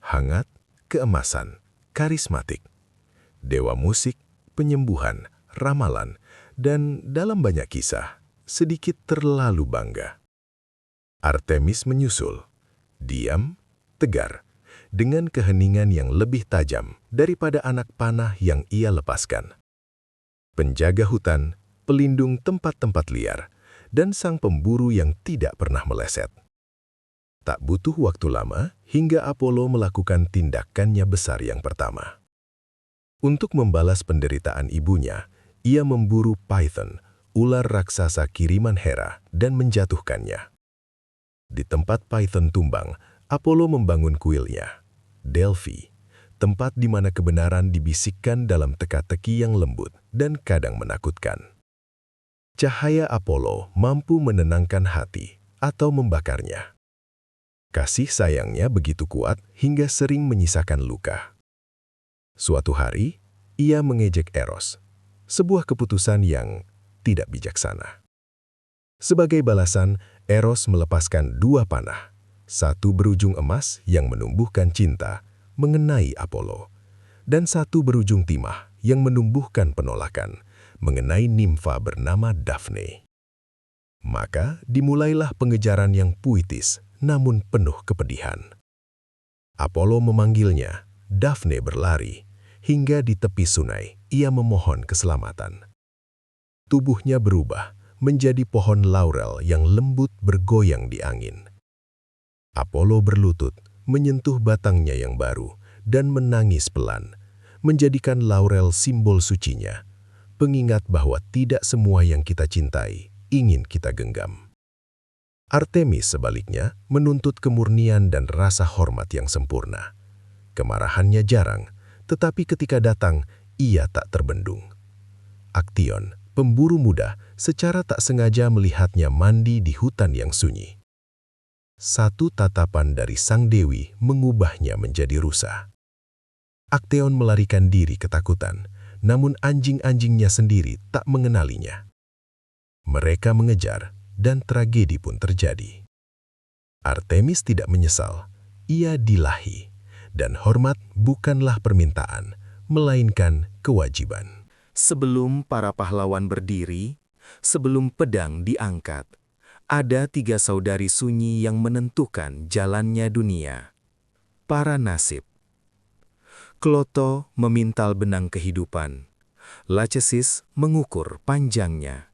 hangat, keemasan, karismatik. Dewa musik, penyembuhan, ramalan, dan dalam banyak kisah, sedikit terlalu bangga. Artemis menyusul, diam, tegar, dengan keheningan yang lebih tajam daripada anak panah yang ia lepaskan. Penjaga hutan, pelindung tempat-tempat liar, dan sang pemburu yang tidak pernah meleset. Tak butuh waktu lama hingga Apollo melakukan tindakannya besar yang pertama. Untuk membalas penderitaan ibunya, ia memburu Python, ular raksasa kiriman Hera, dan menjatuhkannya. Di tempat Python tumbang, Apollo membangun kuilnya, Delphi, tempat di mana kebenaran dibisikkan dalam teka-teki yang lembut dan kadang menakutkan. Cahaya Apollo mampu menenangkan hati atau membakarnya. Kasih sayangnya begitu kuat hingga sering menyisakan luka. Suatu hari, ia mengejek Eros, sebuah keputusan yang tidak bijaksana. Sebagai balasan, Eros melepaskan 2 panah, satu berujung emas yang menumbuhkan cinta mengenai Apollo, dan satu berujung timah yang menumbuhkan penolakan mengenai nimfa bernama Daphne. Maka dimulailah pengejaran yang puitis namun penuh kepedihan. Apollo memanggilnya, Daphne berlari, hingga di tepi sungai ia memohon keselamatan. Tubuhnya berubah menjadi pohon laurel yang lembut bergoyang di angin. Apollo berlutut, menyentuh batangnya yang baru, dan menangis pelan, menjadikan laurel simbol sucinya, pengingat bahwa tidak semua yang kita cintai ingin kita genggam. Artemis sebaliknya menuntut kemurnian dan rasa hormat yang sempurna. Kemarahannya jarang, tetapi ketika datang, ia tak terbendung. Actaeon, pemburu muda, secara tak sengaja melihatnya mandi di hutan yang sunyi. Satu tatapan dari sang dewi mengubahnya menjadi rusa. Akteon melarikan diri ketakutan, namun anjing-anjingnya sendiri tak mengenalinya. Mereka mengejar, dan tragedi pun terjadi. Artemis tidak menyesal, ia dilahi, dan hormat bukanlah permintaan, melainkan kewajiban. Sebelum para pahlawan berdiri, sebelum pedang diangkat, ada 3 saudari sunyi yang menentukan jalannya dunia. Para nasib. Kloto memintal benang kehidupan. Lachesis mengukur panjangnya.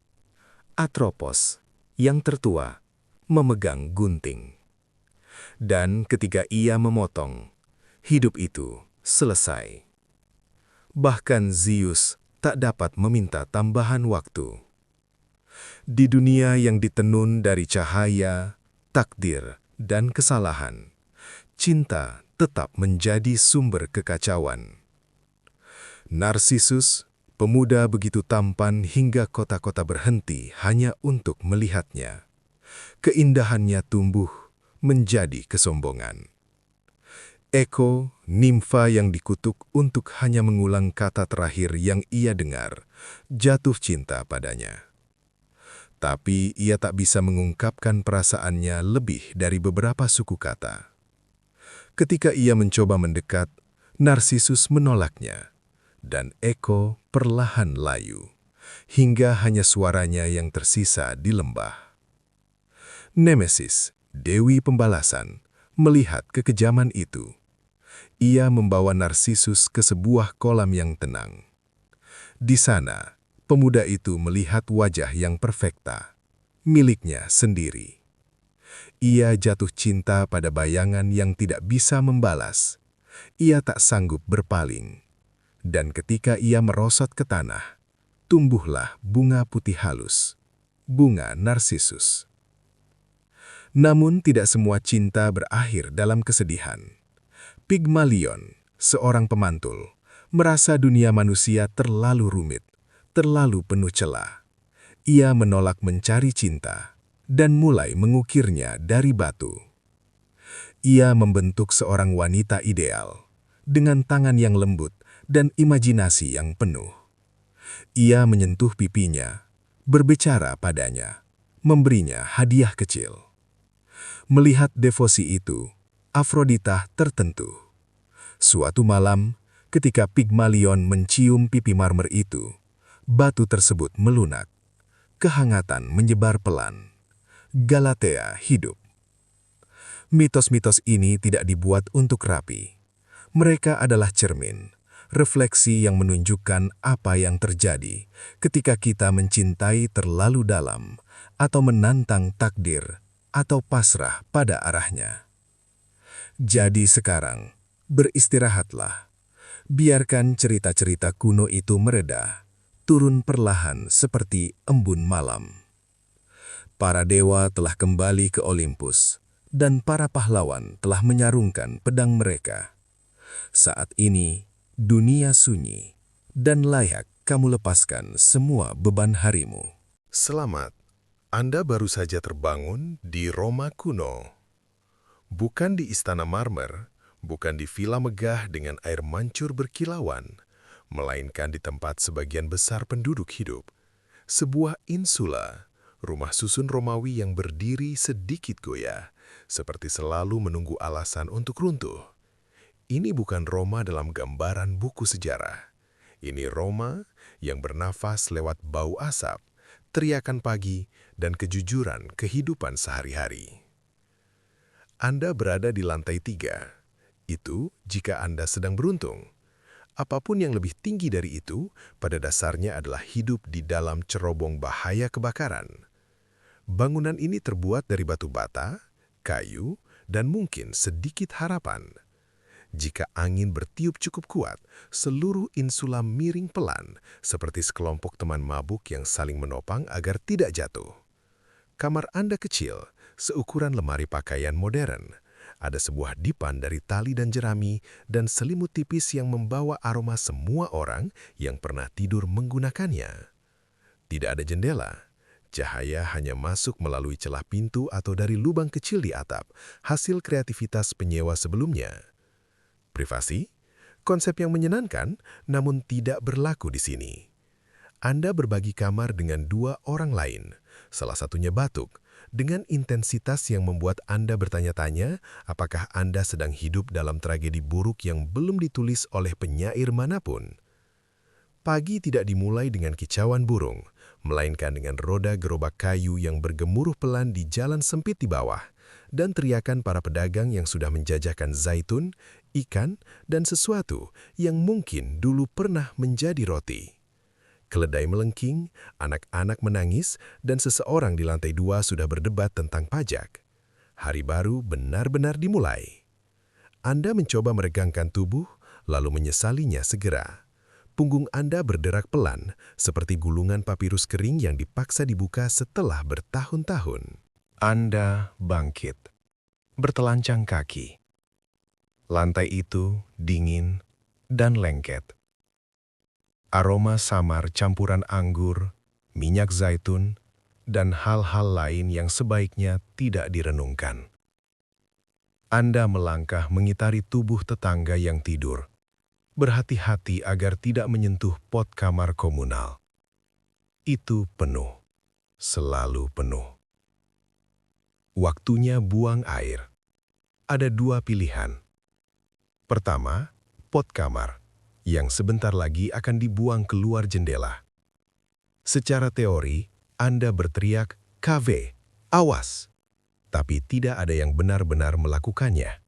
Atropos, yang tertua, memegang gunting. Dan ketika ia memotong, hidup itu selesai. Bahkan Zeus tak dapat meminta tambahan waktu. Di dunia yang ditenun dari cahaya, takdir, dan kesalahan, cinta tetap menjadi sumber kekacauan. Narsisus, pemuda begitu tampan hingga kota-kota berhenti hanya untuk melihatnya. Keindahannya tumbuh menjadi kesombongan. Echo, nimfa yang dikutuk untuk hanya mengulang kata terakhir yang ia dengar, jatuh cinta padanya. Tapi ia tak bisa mengungkapkan perasaannya lebih dari beberapa suku kata. Ketika ia mencoba mendekat, Narsisus menolaknya, dan Echo perlahan layu, hingga hanya suaranya yang tersisa di lembah. Nemesis, Dewi Pembalasan, melihat kekejaman itu. Ia membawa Narsisus ke sebuah kolam yang tenang. Di sana, pemuda itu melihat wajah yang perfekta, miliknya sendiri. Ia jatuh cinta pada bayangan yang tidak bisa membalas. Ia tak sanggup berpaling. Dan ketika ia merosot ke tanah, tumbuhlah bunga putih halus, bunga Narsisus. Namun tidak semua cinta berakhir dalam kesedihan. Pygmalion, seorang pemantul, merasa dunia manusia terlalu rumit, terlalu penuh celah. Ia menolak mencari cinta dan mulai mengukirnya dari batu. Ia membentuk seorang wanita ideal dengan tangan yang lembut dan imajinasi yang penuh. Ia menyentuh pipinya, berbicara padanya, memberinya hadiah kecil. Melihat devosi itu, Afrodita tertentu. Suatu malam, ketika Pygmalion mencium pipi marmer itu, batu tersebut melunak. Kehangatan menyebar pelan. Galatea hidup. Mitos-mitos ini tidak dibuat untuk rapi. Mereka adalah cermin, refleksi yang menunjukkan apa yang terjadi ketika kita mencintai terlalu dalam atau menantang takdir atau pasrah pada arahnya. Jadi sekarang, beristirahatlah. Biarkan cerita-cerita kuno itu mereda, turun perlahan seperti embun malam. Para dewa telah kembali ke Olympus, dan para pahlawan telah menyarungkan pedang mereka. Saat ini, dunia sunyi, dan layak kamu lepaskan semua beban harimu. Selamat, Anda baru saja terbangun di Roma kuno. Bukan di Istana Marmer, bukan di villa megah dengan air mancur berkilauan, melainkan di tempat sebagian besar penduduk hidup. Sebuah insula, rumah susun Romawi yang berdiri sedikit goyah, seperti selalu menunggu alasan untuk runtuh. Ini bukan Roma dalam gambaran buku sejarah. Ini Roma yang bernafas lewat bau asap, teriakan pagi, dan kejujuran kehidupan sehari-hari. Anda berada di lantai 3. Itu jika Anda sedang beruntung. Apapun yang lebih tinggi dari itu, pada dasarnya adalah hidup di dalam cerobong bahaya kebakaran. Bangunan ini terbuat dari batu bata, kayu, dan mungkin sedikit harapan. Jika angin bertiup cukup kuat, seluruh insula miring pelan, seperti sekelompok teman mabuk yang saling menopang agar tidak jatuh. Kamar Anda kecil, seukuran lemari pakaian modern. Ada sebuah dipan dari tali dan jerami, dan selimut tipis yang membawa aroma semua orang yang pernah tidur menggunakannya. Tidak ada jendela, Cahaya hanya masuk melalui celah pintu atau dari lubang kecil di atap, hasil kreativitas penyewa sebelumnya. Privasi, konsep yang menyenangkan, namun tidak berlaku di sini. Anda berbagi kamar dengan 2 orang lain, salah satunya batuk, dengan intensitas yang membuat Anda bertanya-tanya apakah Anda sedang hidup dalam tragedi buruk yang belum ditulis oleh penyair manapun. Pagi tidak dimulai dengan kicauan burung, melainkan dengan roda gerobak kayu yang bergemuruh pelan di jalan sempit di bawah, dan teriakan para pedagang yang sudah menjajakan zaitun, ikan, dan sesuatu yang mungkin dulu pernah menjadi roti. Keledai melengking, anak-anak menangis, dan seseorang di lantai 2 sudah berdebat tentang pajak. Hari baru benar-benar dimulai. Anda mencoba meregangkan tubuh, lalu menyesalinya segera. Punggung Anda berderak pelan, seperti gulungan papirus kering yang dipaksa dibuka setelah bertahun-tahun. Anda bangkit, bertelancang kaki. Lantai itu dingin dan lengket. Aroma samar campuran anggur, minyak zaitun, dan hal-hal lain yang sebaiknya tidak direnungkan. Anda melangkah mengitari tubuh tetangga yang tidur, berhati-hati agar tidak menyentuh pot kamar komunal. Itu penuh, selalu penuh. Waktunya buang air. Ada 2 pilihan. Pertama, pot kamar, yang sebentar lagi akan dibuang keluar jendela. Secara teori, Anda berteriak, "KV, awas!" Tapi tidak ada yang benar-benar melakukannya.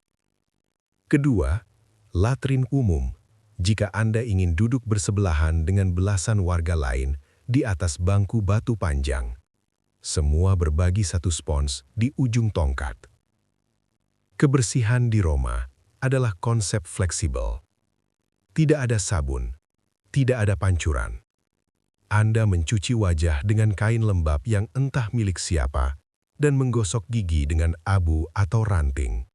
Kedua, latrin umum, jika Anda ingin duduk bersebelahan dengan belasan warga lain di atas bangku batu panjang. Semua berbagi satu spons di ujung tongkat. Kebersihan di Roma adalah konsep fleksibel. Tidak ada sabun, tidak ada pancuran. Anda mencuci wajah dengan kain lembab yang entah milik siapa dan menggosok gigi dengan abu atau ranting.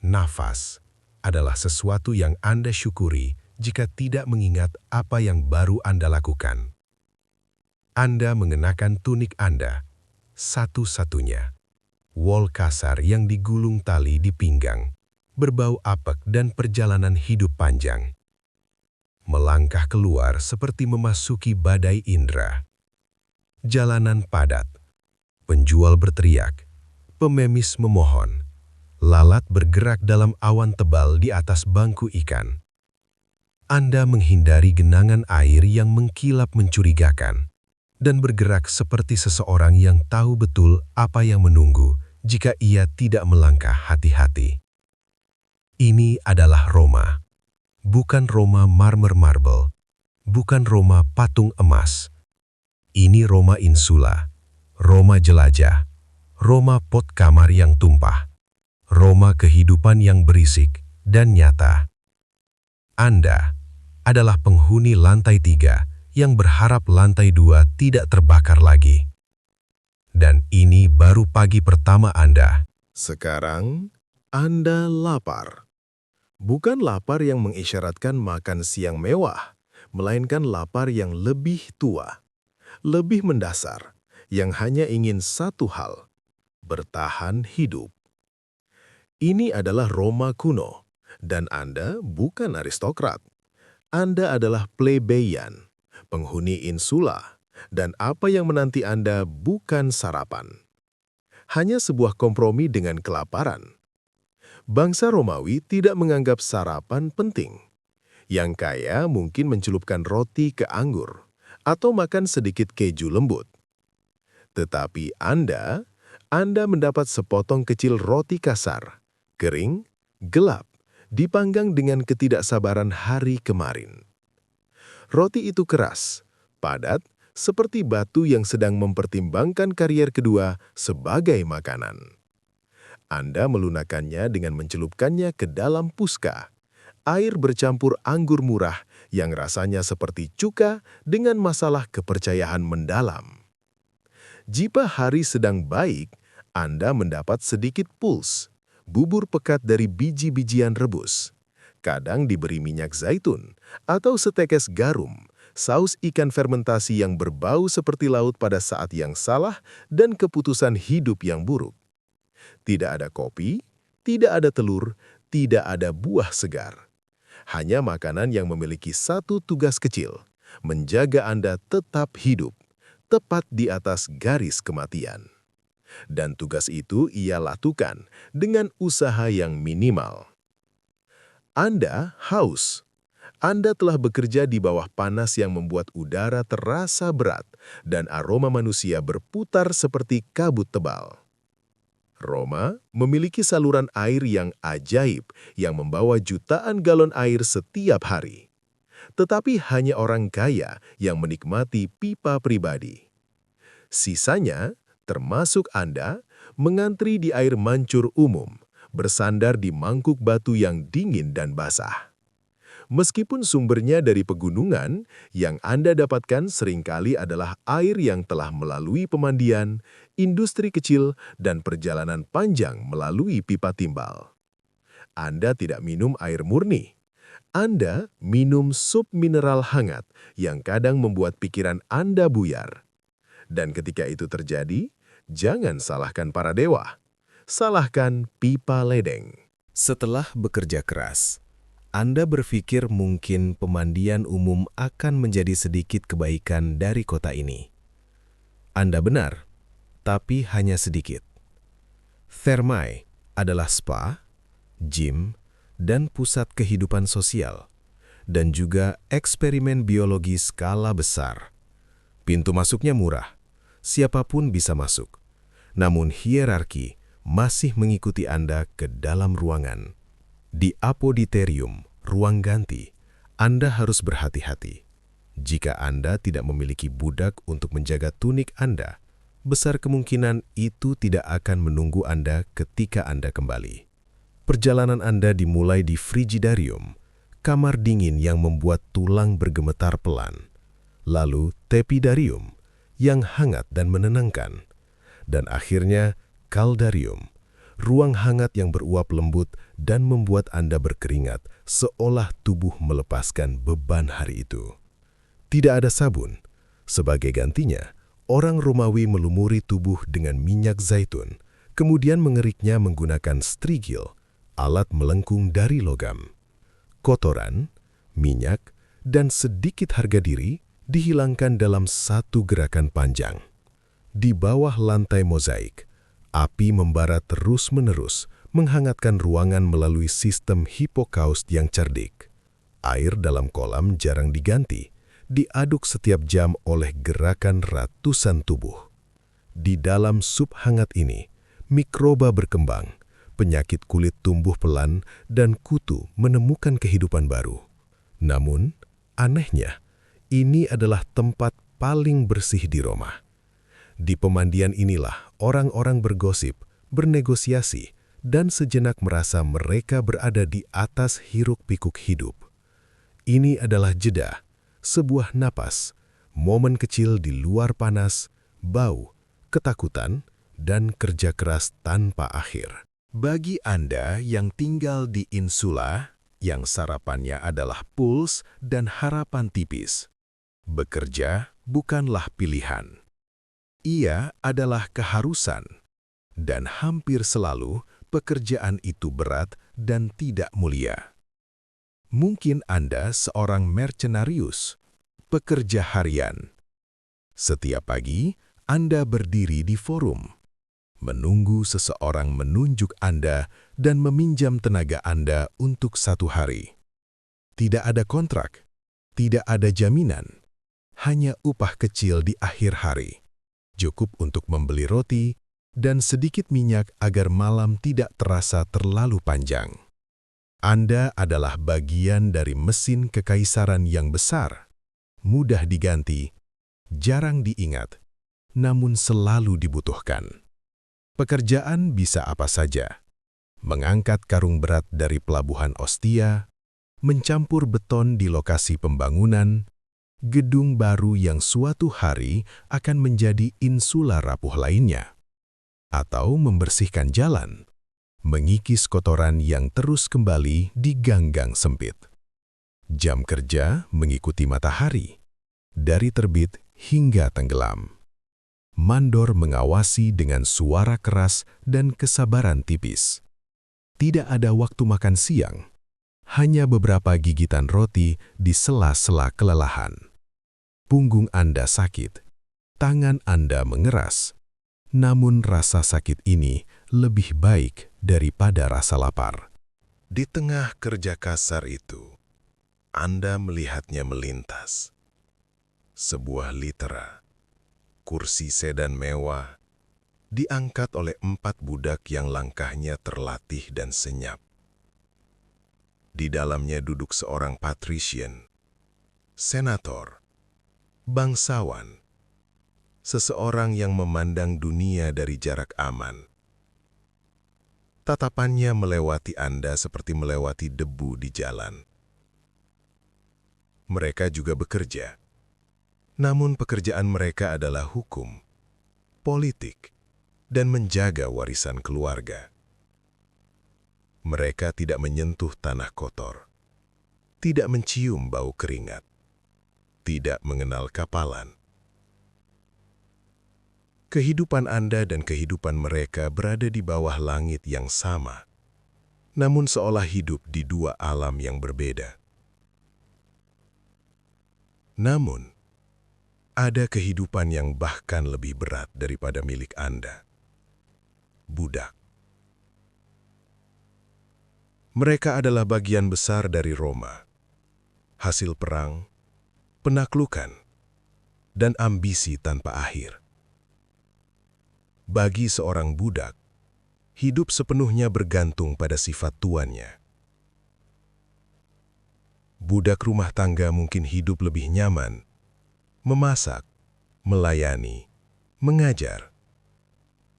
Nafas adalah sesuatu yang Anda syukuri jika tidak mengingat apa yang baru Anda lakukan. Anda mengenakan tunik Anda, satu-satunya. Wol kasar yang digulung tali di pinggang, berbau apek dan perjalanan hidup panjang. Melangkah keluar seperti memasuki badai indera. Jalanan padat, penjual berteriak, pememis memohon, lalat bergerak dalam awan tebal di atas bangku ikan. Anda menghindari genangan air yang mengkilap mencurigakan dan bergerak seperti seseorang yang tahu betul apa yang menunggu jika ia tidak melangkah hati-hati. Ini adalah Roma, bukan Roma marmer-marble, bukan Roma patung emas. Ini Roma insula, Roma jelajah, Roma pot kamar yang tumpah, Roma kehidupan yang berisik dan nyata. Anda adalah penghuni lantai 3 yang berharap lantai 2 tidak terbakar lagi. Dan ini baru pagi pertama Anda. Sekarang, Anda lapar. Bukan lapar yang mengisyaratkan makan siang mewah, melainkan lapar yang lebih tua, lebih mendasar, yang hanya ingin satu hal, bertahan hidup. Ini adalah Roma kuno, dan Anda bukan aristokrat. Anda adalah plebeyan, penghuni insula, dan apa yang menanti Anda bukan sarapan. Hanya sebuah kompromi dengan kelaparan. Bangsa Romawi tidak menganggap sarapan penting. Yang kaya mungkin mencelupkan roti ke anggur, atau makan sedikit keju lembut. Tetapi Anda mendapat sepotong kecil roti kasar, kering, gelap, dipanggang dengan ketidaksabaran hari kemarin. Roti itu keras, padat, seperti batu yang sedang mempertimbangkan karier kedua sebagai makanan. Anda melunakkannya dengan mencelupkannya ke dalam puska, air bercampur anggur murah yang rasanya seperti cuka dengan masalah kepercayaan mendalam. Jika hari sedang baik, Anda mendapat sedikit puls, bubur pekat dari biji-bijian rebus, kadang diberi minyak zaitun, atau setekes garum, saus ikan fermentasi yang berbau seperti laut pada saat yang salah, dan keputusan hidup yang buruk. Tidak ada kopi, tidak ada telur, tidak ada buah segar. Hanya makanan yang memiliki satu tugas kecil, menjaga Anda tetap hidup, tepat di atas garis kematian. Dan tugas itu ia lakukan dengan usaha yang minimal. Anda haus. Anda telah bekerja di bawah panas yang membuat udara terasa berat dan aroma manusia berputar seperti kabut tebal. Roma memiliki saluran air yang ajaib yang membawa jutaan galon air setiap hari. Tetapi hanya orang kaya yang menikmati pipa pribadi. Sisanya, termasuk Anda, mengantri di air mancur umum, bersandar di mangkuk batu yang dingin dan basah. Meskipun sumbernya dari pegunungan, yang Anda dapatkan seringkali adalah air yang telah melalui pemandian, industri kecil, dan perjalanan panjang melalui pipa timbal. Anda tidak minum air murni. Anda minum sup mineral hangat yang kadang membuat pikiran Anda buyar. Dan ketika itu terjadi, jangan salahkan para dewa. Salahkan pipa ledeng. Setelah bekerja keras, Anda berpikir mungkin pemandian umum akan menjadi sedikit kebaikan dari kota ini. Anda benar, tapi hanya sedikit. Thermae adalah spa, gym, dan pusat kehidupan sosial, dan juga eksperimen biologi skala besar. Pintu masuknya murah, siapapun bisa masuk. Namun hierarki masih mengikuti Anda ke dalam ruangan. Di apoditerium, ruang ganti, Anda harus berhati-hati. Jika Anda tidak memiliki budak untuk menjaga tunik Anda, besar kemungkinan itu tidak akan menunggu Anda ketika Anda kembali. Perjalanan Anda dimulai di frigidarium, kamar dingin yang membuat tulang bergemetar pelan. Lalu tepidarium, yang hangat dan menenangkan. Dan akhirnya kaldarium, ruang hangat yang beruap lembut dan membuat Anda berkeringat seolah tubuh melepaskan beban hari itu. Tidak ada sabun. Sebagai gantinya, orang Romawi melumuri tubuh dengan minyak zaitun, kemudian mengeriknya menggunakan strigil, alat melengkung dari logam. Kotoran, minyak, dan sedikit harga diri dihilangkan dalam satu gerakan panjang. Di bawah lantai mozaik, api membara terus-menerus menghangatkan ruangan melalui sistem hipokaust yang cerdik. Air dalam kolam jarang diganti, diaduk setiap jam oleh gerakan ratusan tubuh. Di dalam sup hangat ini, mikroba berkembang, penyakit kulit tumbuh pelan, dan kutu menemukan kehidupan baru. Namun, anehnya, ini adalah tempat paling bersih di Roma. Di pemandian inilah orang-orang bergosip, bernegosiasi, dan sejenak merasa mereka berada di atas hiruk-pikuk hidup. Ini adalah jeda, sebuah napas, momen kecil di luar panas, bau, ketakutan, dan kerja keras tanpa akhir. Bagi Anda yang tinggal di insula, yang sarapannya adalah puls dan harapan tipis, bekerja bukanlah pilihan. Ia adalah keharusan, dan hampir selalu pekerjaan itu berat dan tidak mulia. Mungkin Anda seorang mercenarius, pekerja harian. Setiap pagi, Anda berdiri di forum, menunggu seseorang menunjuk Anda dan meminjam tenaga Anda untuk satu hari. Tidak ada kontrak, tidak ada jaminan, hanya upah kecil di akhir hari. Cukup untuk membeli roti dan sedikit minyak agar malam tidak terasa terlalu panjang. Anda adalah bagian dari mesin kekaisaran yang besar, mudah diganti, jarang diingat, namun selalu dibutuhkan. Pekerjaan bisa apa saja. Mengangkat karung berat dari pelabuhan Ostia, mencampur beton di lokasi pembangunan, gedung baru yang suatu hari akan menjadi insula rapuh lainnya, atau membersihkan jalan, mengikis kotoran yang terus kembali di gang-gang sempit. Jam kerja mengikuti matahari, dari terbit hingga tenggelam. Mandor mengawasi dengan suara keras dan kesabaran tipis. Tidak ada waktu makan siang, hanya beberapa gigitan roti di sela-sela kelelahan. Punggung Anda sakit, tangan Anda mengeras, namun rasa sakit ini lebih baik daripada rasa lapar. Di tengah kerja kasar itu, Anda melihatnya melintas. Sebuah litera, kursi sedan mewah, diangkat oleh 4 budak yang langkahnya terlatih dan senyap. Di dalamnya duduk seorang patrician, senator, bangsawan, seseorang yang memandang dunia dari jarak aman. Tatapannya melewati Anda seperti melewati debu di jalan. Mereka juga bekerja, namun pekerjaan mereka adalah hukum, politik, dan menjaga warisan keluarga. Mereka tidak menyentuh tanah kotor, tidak mencium bau keringat, tidak mengenal kapalan. Kehidupan Anda dan kehidupan mereka berada di bawah langit yang sama, namun seolah hidup di 2 alam yang berbeda. Namun, ada kehidupan yang bahkan lebih berat daripada milik Anda. Budak. Mereka adalah bagian besar dari Roma, hasil perang, penaklukan, dan ambisi tanpa akhir. Bagi seorang budak, hidup sepenuhnya bergantung pada sifat tuannya. Budak rumah tangga mungkin hidup lebih nyaman, memasak, melayani, mengajar,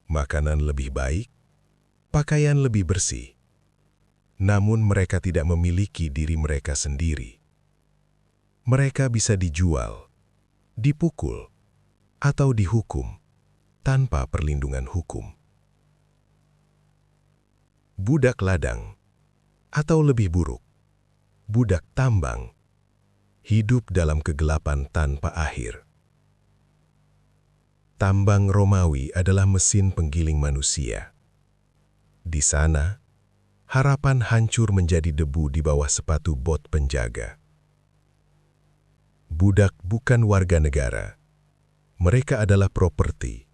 makanan lebih baik, pakaian lebih bersih. Namun mereka tidak memiliki diri mereka sendiri. Mereka bisa dijual, dipukul, atau dihukum tanpa perlindungan hukum. Budak ladang, atau lebih buruk, budak tambang, hidup dalam kegelapan tanpa akhir. Tambang Romawi adalah mesin penggiling manusia. Di sana, harapan hancur menjadi debu di bawah sepatu bot penjaga. Budak bukan warga negara. Mereka adalah properti,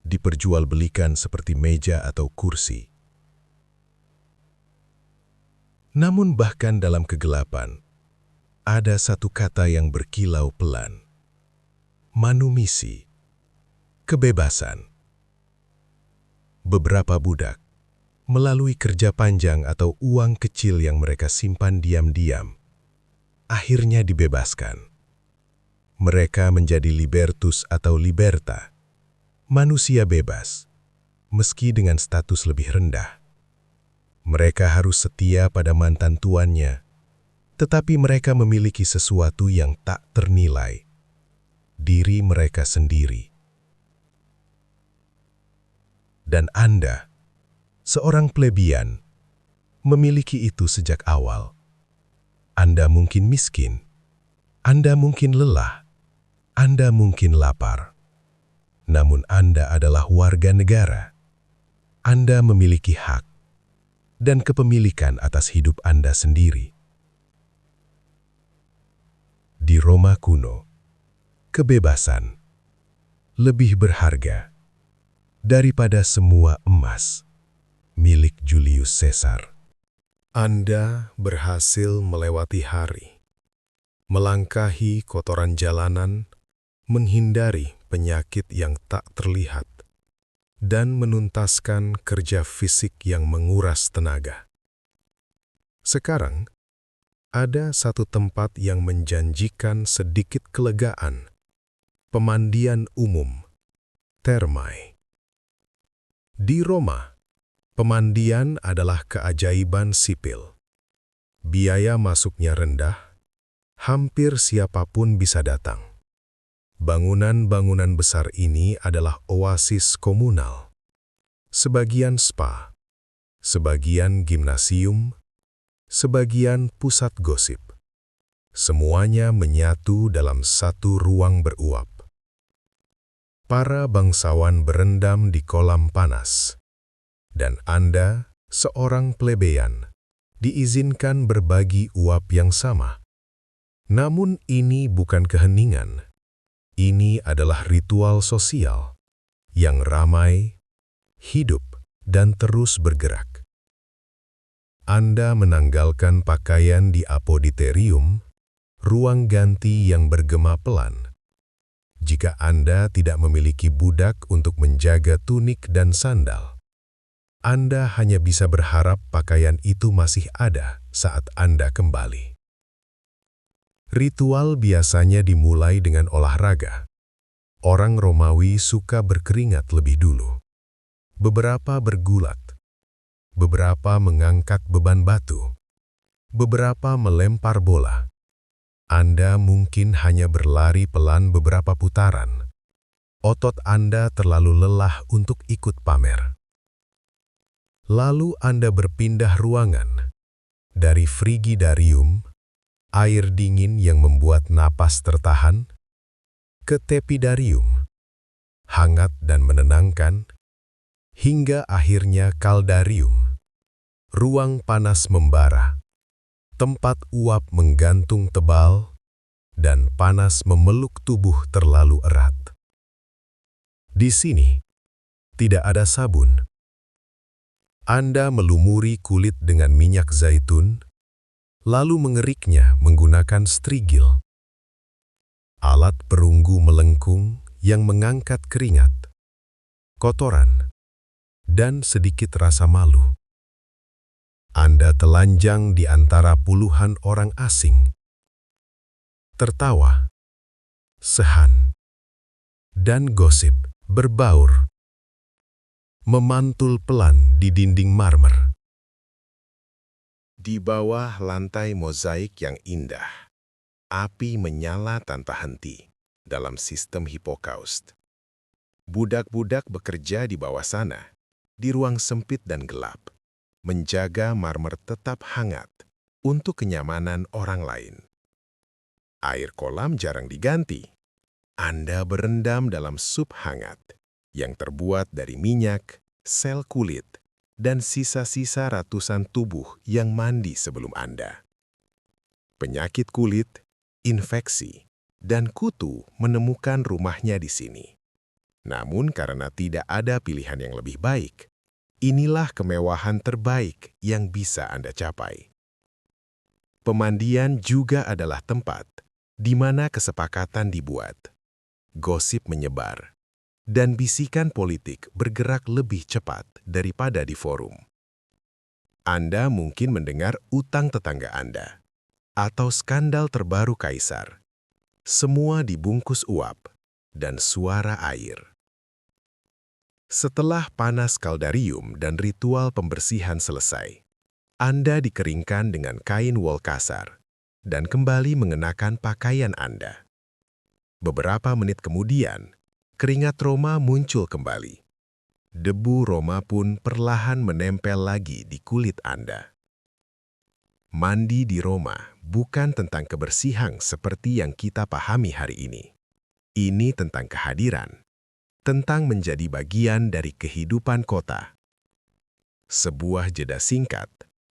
diperjualbelikan seperti meja atau kursi. Namun bahkan dalam kegelapan, ada satu kata yang berkilau pelan. Manumisi, kebebasan. Beberapa budak, melalui kerja panjang atau uang kecil yang mereka simpan diam-diam, akhirnya dibebaskan. Mereka menjadi libertus atau liberta, manusia bebas, meski dengan status lebih rendah. Mereka harus setia pada mantan tuannya, tetapi mereka memiliki sesuatu yang tak ternilai, diri mereka sendiri. Dan Anda, seorang plebian, memiliki itu sejak awal. Anda mungkin miskin, Anda mungkin lelah, Anda mungkin lapar. Namun Anda adalah warga negara. Anda memiliki hak dan kepemilikan atas hidup Anda sendiri. Di Roma kuno, kebebasan lebih berharga daripada semua emas milik Julius Caesar. Anda berhasil melewati hari, melangkahi kotoran jalanan, menghindari penyakit yang tak terlihat, dan menuntaskan kerja fisik yang menguras tenaga. Sekarang, ada satu tempat yang menjanjikan sedikit kelegaan, pemandian umum, Thermae. Di Roma, pemandian adalah keajaiban sipil. Biaya masuknya rendah, hampir siapapun bisa datang. Bangunan-bangunan besar ini adalah oasis komunal. Sebagian spa, sebagian gimnasium, sebagian pusat gosip. Semuanya menyatu dalam satu ruang beruap. Para bangsawan berendam di kolam panas, dan Anda, seorang plebeyan, diizinkan berbagi uap yang sama. Namun ini bukan keheningan. Ini adalah ritual sosial yang ramai, hidup, dan terus bergerak. Anda menanggalkan pakaian di apoditerium, ruang ganti yang bergema pelan. Jika Anda tidak memiliki budak untuk menjaga tunik dan sandal, Anda hanya bisa berharap pakaian itu masih ada saat Anda kembali. Ritual biasanya dimulai dengan olahraga. Orang Romawi suka berkeringat lebih dulu. Beberapa bergulat, beberapa mengangkat beban batu, beberapa melempar bola. Anda mungkin hanya berlari pelan beberapa putaran. Otot Anda terlalu lelah untuk ikut pamer. Lalu Anda berpindah ruangan dari frigidarium, air dingin yang membuat napas tertahan, ke tepidarium, hangat dan menenangkan, hingga akhirnya kaldarium, ruang panas membara, tempat uap menggantung tebal, dan panas memeluk tubuh terlalu erat. Di sini, tidak ada sabun. Anda melumuri kulit dengan minyak zaitun, lalu mengeriknya menggunakan strigil. Alat perunggu melengkung yang mengangkat keringat, kotoran, dan sedikit rasa malu. Anda telanjang di antara puluhan orang asing. Tertawa, sehan, dan gosip berbaur. Memantul pelan di dinding marmer. Di bawah lantai mozaik yang indah, api menyala tanpa henti dalam sistem hipokaust. Budak-budak bekerja di bawah sana, di ruang sempit dan gelap, menjaga marmer tetap hangat untuk kenyamanan orang lain. Air kolam jarang diganti. Anda berendam dalam sup hangat yang terbuat dari minyak, sel kulit, dan sisa-sisa ratusan tubuh yang mandi sebelum Anda. Penyakit kulit, infeksi, dan kutu menemukan rumahnya di sini. Namun karena tidak ada pilihan yang lebih baik, inilah kemewahan terbaik yang bisa Anda capai. Pemandian juga adalah tempat di mana kesepakatan dibuat, gosip menyebar, dan bisikan politik bergerak lebih cepat daripada di forum. Anda mungkin mendengar utang tetangga Anda, atau skandal terbaru kaisar. Semua dibungkus uap dan suara air. Setelah panas kaldarium dan ritual pembersihan selesai, Anda dikeringkan dengan kain wol kasar dan kembali mengenakan pakaian Anda. Beberapa menit kemudian, keringat Roma muncul kembali. Debu Roma pun perlahan menempel lagi di kulit Anda. Mandi di Roma bukan tentang kebersihan seperti yang kita pahami hari ini. Ini tentang kehadiran, tentang menjadi bagian dari kehidupan kota. Sebuah jeda singkat,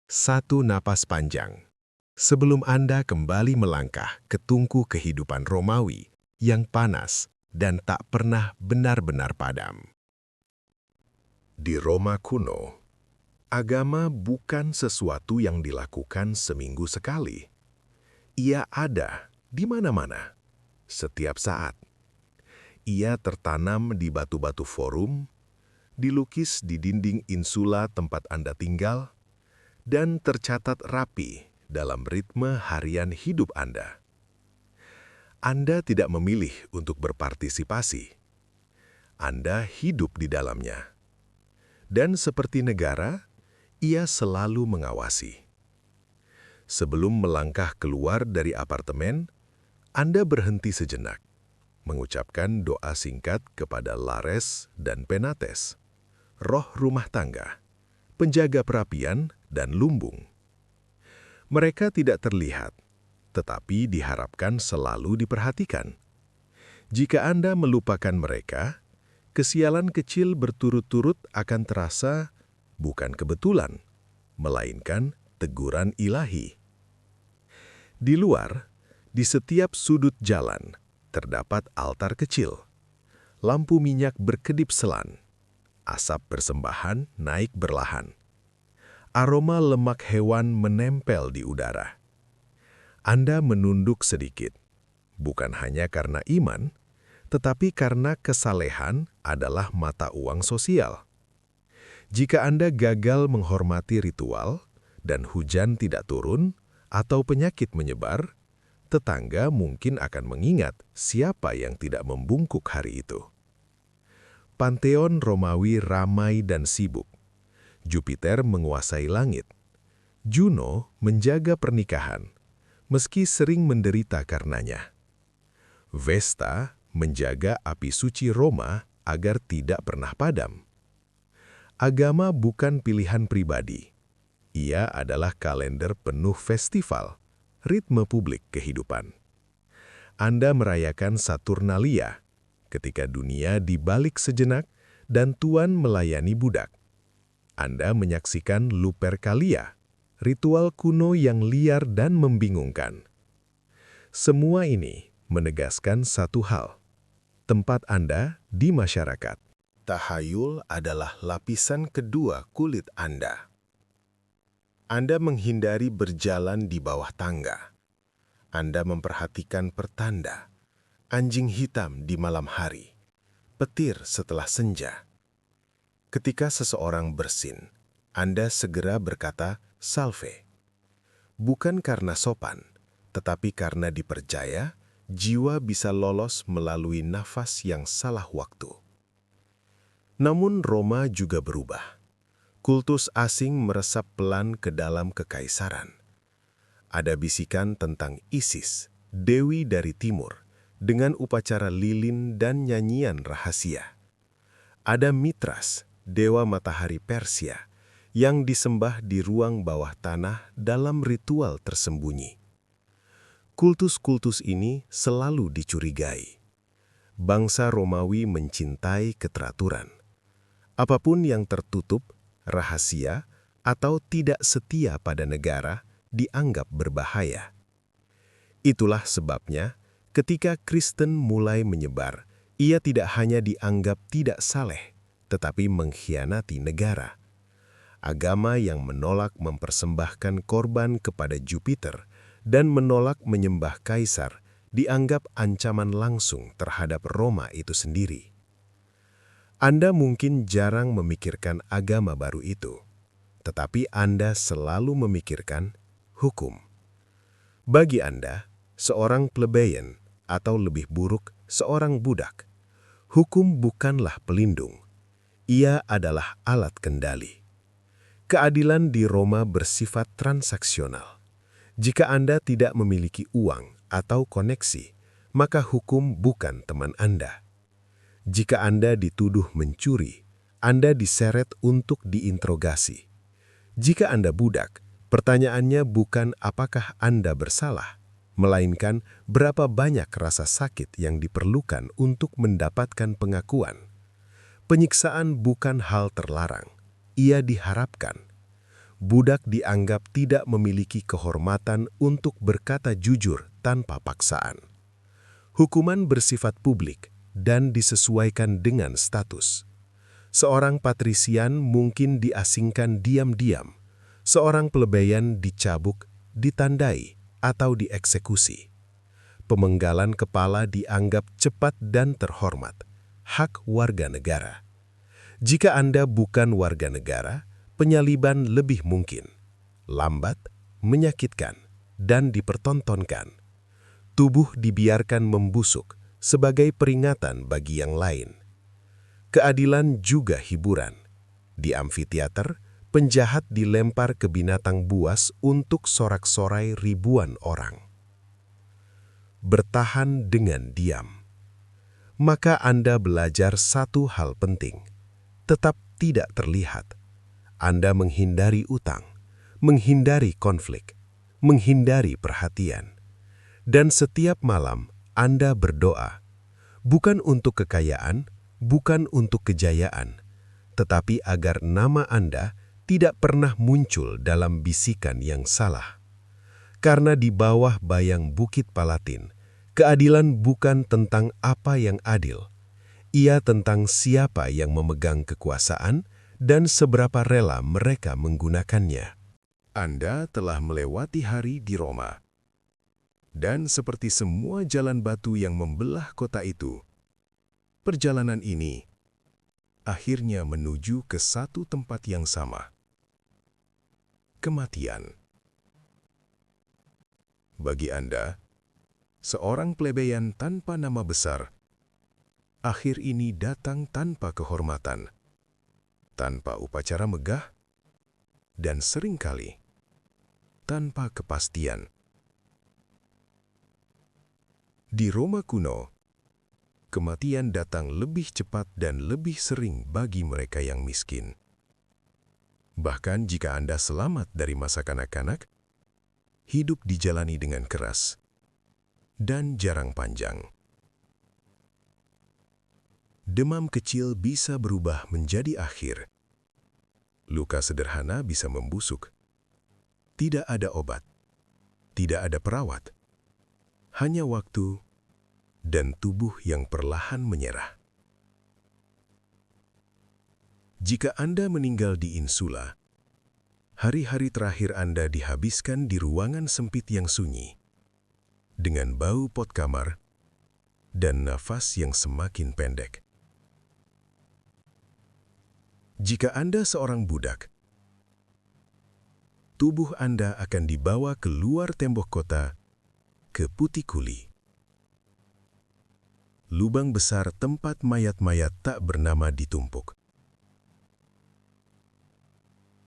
satu napas panjang, sebelum Anda kembali melangkah ke tungku kehidupan Romawi yang panas dan tak pernah benar-benar padam. Di Roma kuno, agama bukan sesuatu yang dilakukan seminggu sekali. Ia ada di mana-mana, setiap saat. Ia tertanam di batu-batu forum, dilukis di dinding insula tempat Anda tinggal, dan tercatat rapi dalam ritme harian hidup Anda. Anda tidak memilih untuk berpartisipasi. Anda hidup di dalamnya. Dan seperti negara, ia selalu mengawasi. Sebelum melangkah keluar dari apartemen, Anda berhenti sejenak, mengucapkan doa singkat kepada Lares dan Penates, roh rumah tangga, penjaga perapian dan lumbung. Mereka tidak terlihat, tetapi diharapkan selalu diperhatikan. Jika Anda melupakan mereka, kesialan kecil berturut-turut akan terasa bukan kebetulan, melainkan teguran ilahi. Di luar, di setiap sudut jalan, terdapat altar kecil. Lampu minyak berkedip selan. Asap persembahan naik berlahan. Aroma lemak hewan menempel di udara. Anda menunduk sedikit, bukan hanya karena iman, tetapi karena kesalehan adalah mata uang sosial. Jika Anda gagal menghormati ritual, dan hujan tidak turun, atau penyakit menyebar, tetangga mungkin akan mengingat siapa yang tidak membungkuk hari itu. Panteon Romawi ramai dan sibuk. Jupiter menguasai langit. Juno menjaga pernikahan, meski sering menderita karenanya. Vesta menjaga api suci Roma agar tidak pernah padam. Agama bukan pilihan pribadi. Ia adalah kalender penuh festival, ritme publik kehidupan. Anda merayakan Saturnalia, ketika dunia dibalik sejenak dan Tuan melayani budak. Anda menyaksikan Lupercalia, ritual kuno yang liar dan membingungkan. Semua ini menegaskan satu hal, tempat Anda di masyarakat. Tahayul adalah lapisan kedua kulit Anda. Anda menghindari berjalan di bawah tangga. Anda memperhatikan pertanda, anjing hitam di malam hari, petir setelah senja. Ketika seseorang bersin, Anda segera berkata salve. Bukan karena sopan, tetapi karena dipercaya, jiwa bisa lolos melalui nafas yang salah waktu. Namun Roma juga berubah. Kultus asing meresap pelan ke dalam kekaisaran. Ada bisikan tentang Isis, dewi dari timur, dengan upacara lilin dan nyanyian rahasia. Ada Mitras, dewa matahari Persia, yang disembah di ruang bawah tanah dalam ritual tersembunyi. Kultus-kultus ini selalu dicurigai. Bangsa Romawi mencintai keteraturan. Apapun yang tertutup, rahasia, atau tidak setia pada negara dianggap berbahaya. Itulah sebabnya, ketika Kristen mulai menyebar, ia tidak hanya dianggap tidak saleh, tetapi mengkhianati negara. Agama yang menolak mempersembahkan korban kepada Jupiter dan menolak menyembah kaisar dianggap ancaman langsung terhadap Roma itu sendiri. Anda mungkin jarang memikirkan agama baru itu, tetapi Anda selalu memikirkan hukum. Bagi Anda, seorang plebeian, atau lebih buruk, seorang budak, hukum bukanlah pelindung. Ia adalah alat kendali. Keadilan di Roma bersifat transaksional. Jika Anda tidak memiliki uang atau koneksi, maka hukum bukan teman Anda. Jika Anda dituduh mencuri, Anda diseret untuk diinterogasi. Jika Anda budak, pertanyaannya bukan apakah Anda bersalah, melainkan berapa banyak rasa sakit yang diperlukan untuk mendapatkan pengakuan. Penyiksaan bukan hal terlarang, ia diharapkan. Budak dianggap tidak memiliki kehormatan untuk berkata jujur tanpa paksaan. Hukuman bersifat publik dan disesuaikan dengan status. Seorang patrisian mungkin diasingkan diam-diam, seorang plebeian dicabuk, ditandai, atau dieksekusi. Pemenggalan kepala dianggap cepat dan terhormat, hak warga negara. Jika Anda bukan warga negara, penyaliban lebih mungkin, lambat, menyakitkan, dan dipertontonkan. Tubuh dibiarkan membusuk sebagai peringatan bagi yang lain. Keadilan juga hiburan. Di amfiteater, penjahat dilempar ke binatang buas untuk sorak-sorai ribuan orang. Bertahan dengan diam. Maka Anda belajar satu hal penting. Tetap tidak terlihat. Anda menghindari utang, menghindari konflik, menghindari perhatian. Dan setiap malam Anda berdoa, bukan untuk kekayaan, bukan untuk kejayaan, tetapi agar nama Anda tidak pernah muncul dalam bisikan yang salah. Karena di bawah bayang Bukit Palatin, keadilan bukan tentang apa yang adil. Ia tentang siapa yang memegang kekuasaan dan seberapa rela mereka menggunakannya. Anda telah melewati hari di Roma. Dan seperti semua jalan batu yang membelah kota itu, perjalanan ini akhirnya menuju ke satu tempat yang sama. Kematian. Bagi Anda, seorang plebeyan tanpa nama besar, akhir ini datang tanpa kehormatan, tanpa upacara megah, dan seringkali tanpa kepastian. Di Roma kuno, kematian datang lebih cepat dan lebih sering bagi mereka yang miskin. Bahkan jika Anda selamat dari masa kanak-kanak, hidup dijalani dengan keras dan jarang panjang. Demam kecil bisa berubah menjadi akhir. Luka sederhana bisa membusuk. Tidak ada obat, tidak ada perawat. Hanya waktu dan tubuh yang perlahan menyerah. Jika Anda meninggal di insula, hari-hari terakhir Anda dihabiskan di ruangan sempit yang sunyi, dengan bau pot kamar dan nafas yang semakin pendek. Jika Anda seorang budak, tubuh Anda akan dibawa keluar tembok kota ke Putikuli, lubang besar tempat mayat-mayat tak bernama ditumpuk.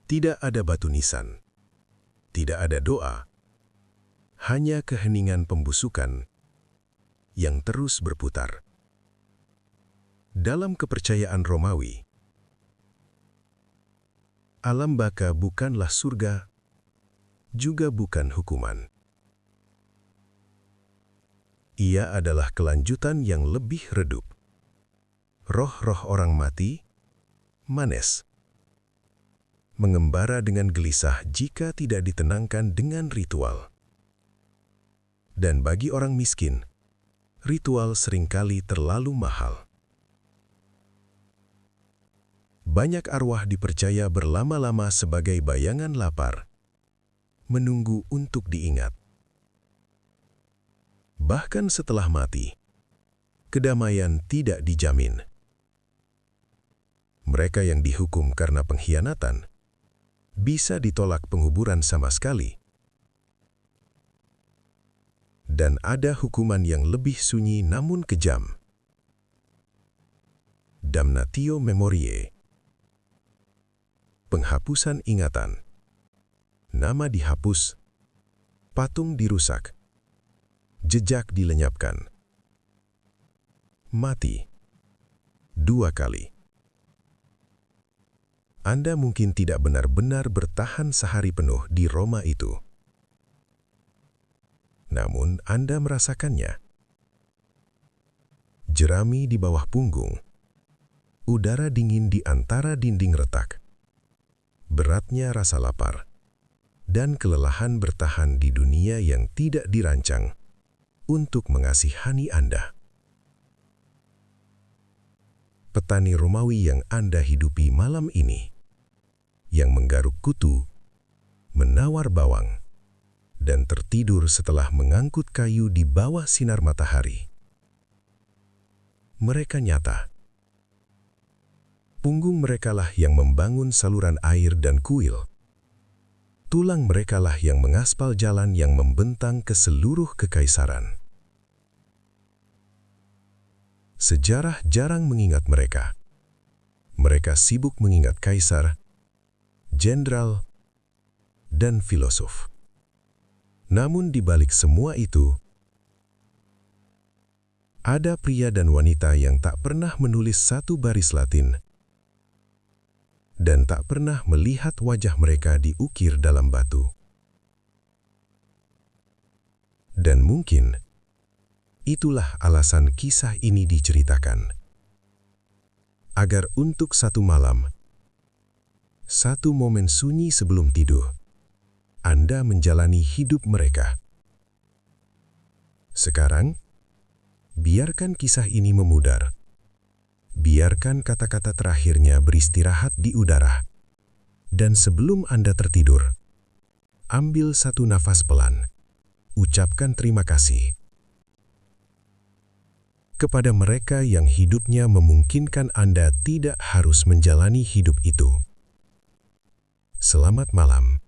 Tidak ada batu nisan, tidak ada doa, hanya keheningan pembusukan yang terus berputar. Dalam kepercayaan Romawi, alam baka bukanlah surga, juga bukan hukuman. Ia adalah kelanjutan yang lebih redup. Roh-roh orang mati, manes, mengembara dengan gelisah jika tidak ditenangkan dengan ritual. Dan bagi orang miskin, ritual seringkali terlalu mahal. Banyak arwah dipercaya berlama-lama sebagai bayangan lapar, menunggu untuk diingat. Bahkan setelah mati, kedamaian tidak dijamin. Mereka yang dihukum karena pengkhianatan bisa ditolak penguburan sama sekali. Dan ada hukuman yang lebih sunyi namun kejam. Damnatio memoriae. Penghapusan ingatan. Nama dihapus, patung dirusak, jejak dilenyapkan. Mati 2 kali. Anda mungkin tidak benar-benar bertahan sehari penuh di Roma itu. Namun Anda merasakannya. Jerami di bawah punggung, udara dingin di antara dinding retak, beratnya rasa lapar, dan kelelahan bertahan di dunia yang tidak dirancang untuk mengasihani Anda. Petani Romawi yang Anda hidupi malam ini, yang menggaruk kutu, menawar bawang, dan tertidur setelah mengangkut kayu di bawah sinar matahari. Mereka nyata. Punggung merekalah yang membangun saluran air dan kuil. Tulang merekalah yang mengaspal jalan yang membentang ke seluruh kekaisaran. Sejarah jarang mengingat mereka. Mereka sibuk mengingat kaisar, jenderal, dan filosof. Namun di balik semua itu, ada pria dan wanita yang tak pernah menulis satu baris Latin dan tak pernah melihat wajah mereka diukir dalam batu. Dan mungkin itulah alasan kisah ini diceritakan. Agar untuk satu malam, satu momen sunyi sebelum tidur, Anda menjalani hidup mereka. Sekarang, biarkan kisah ini memudar. Biarkan kata-kata terakhirnya beristirahat di udara. Dan sebelum Anda tertidur, ambil satu nafas pelan. Ucapkan terima kasih kepada mereka yang hidupnya memungkinkan Anda tidak harus menjalani hidup itu. Selamat malam.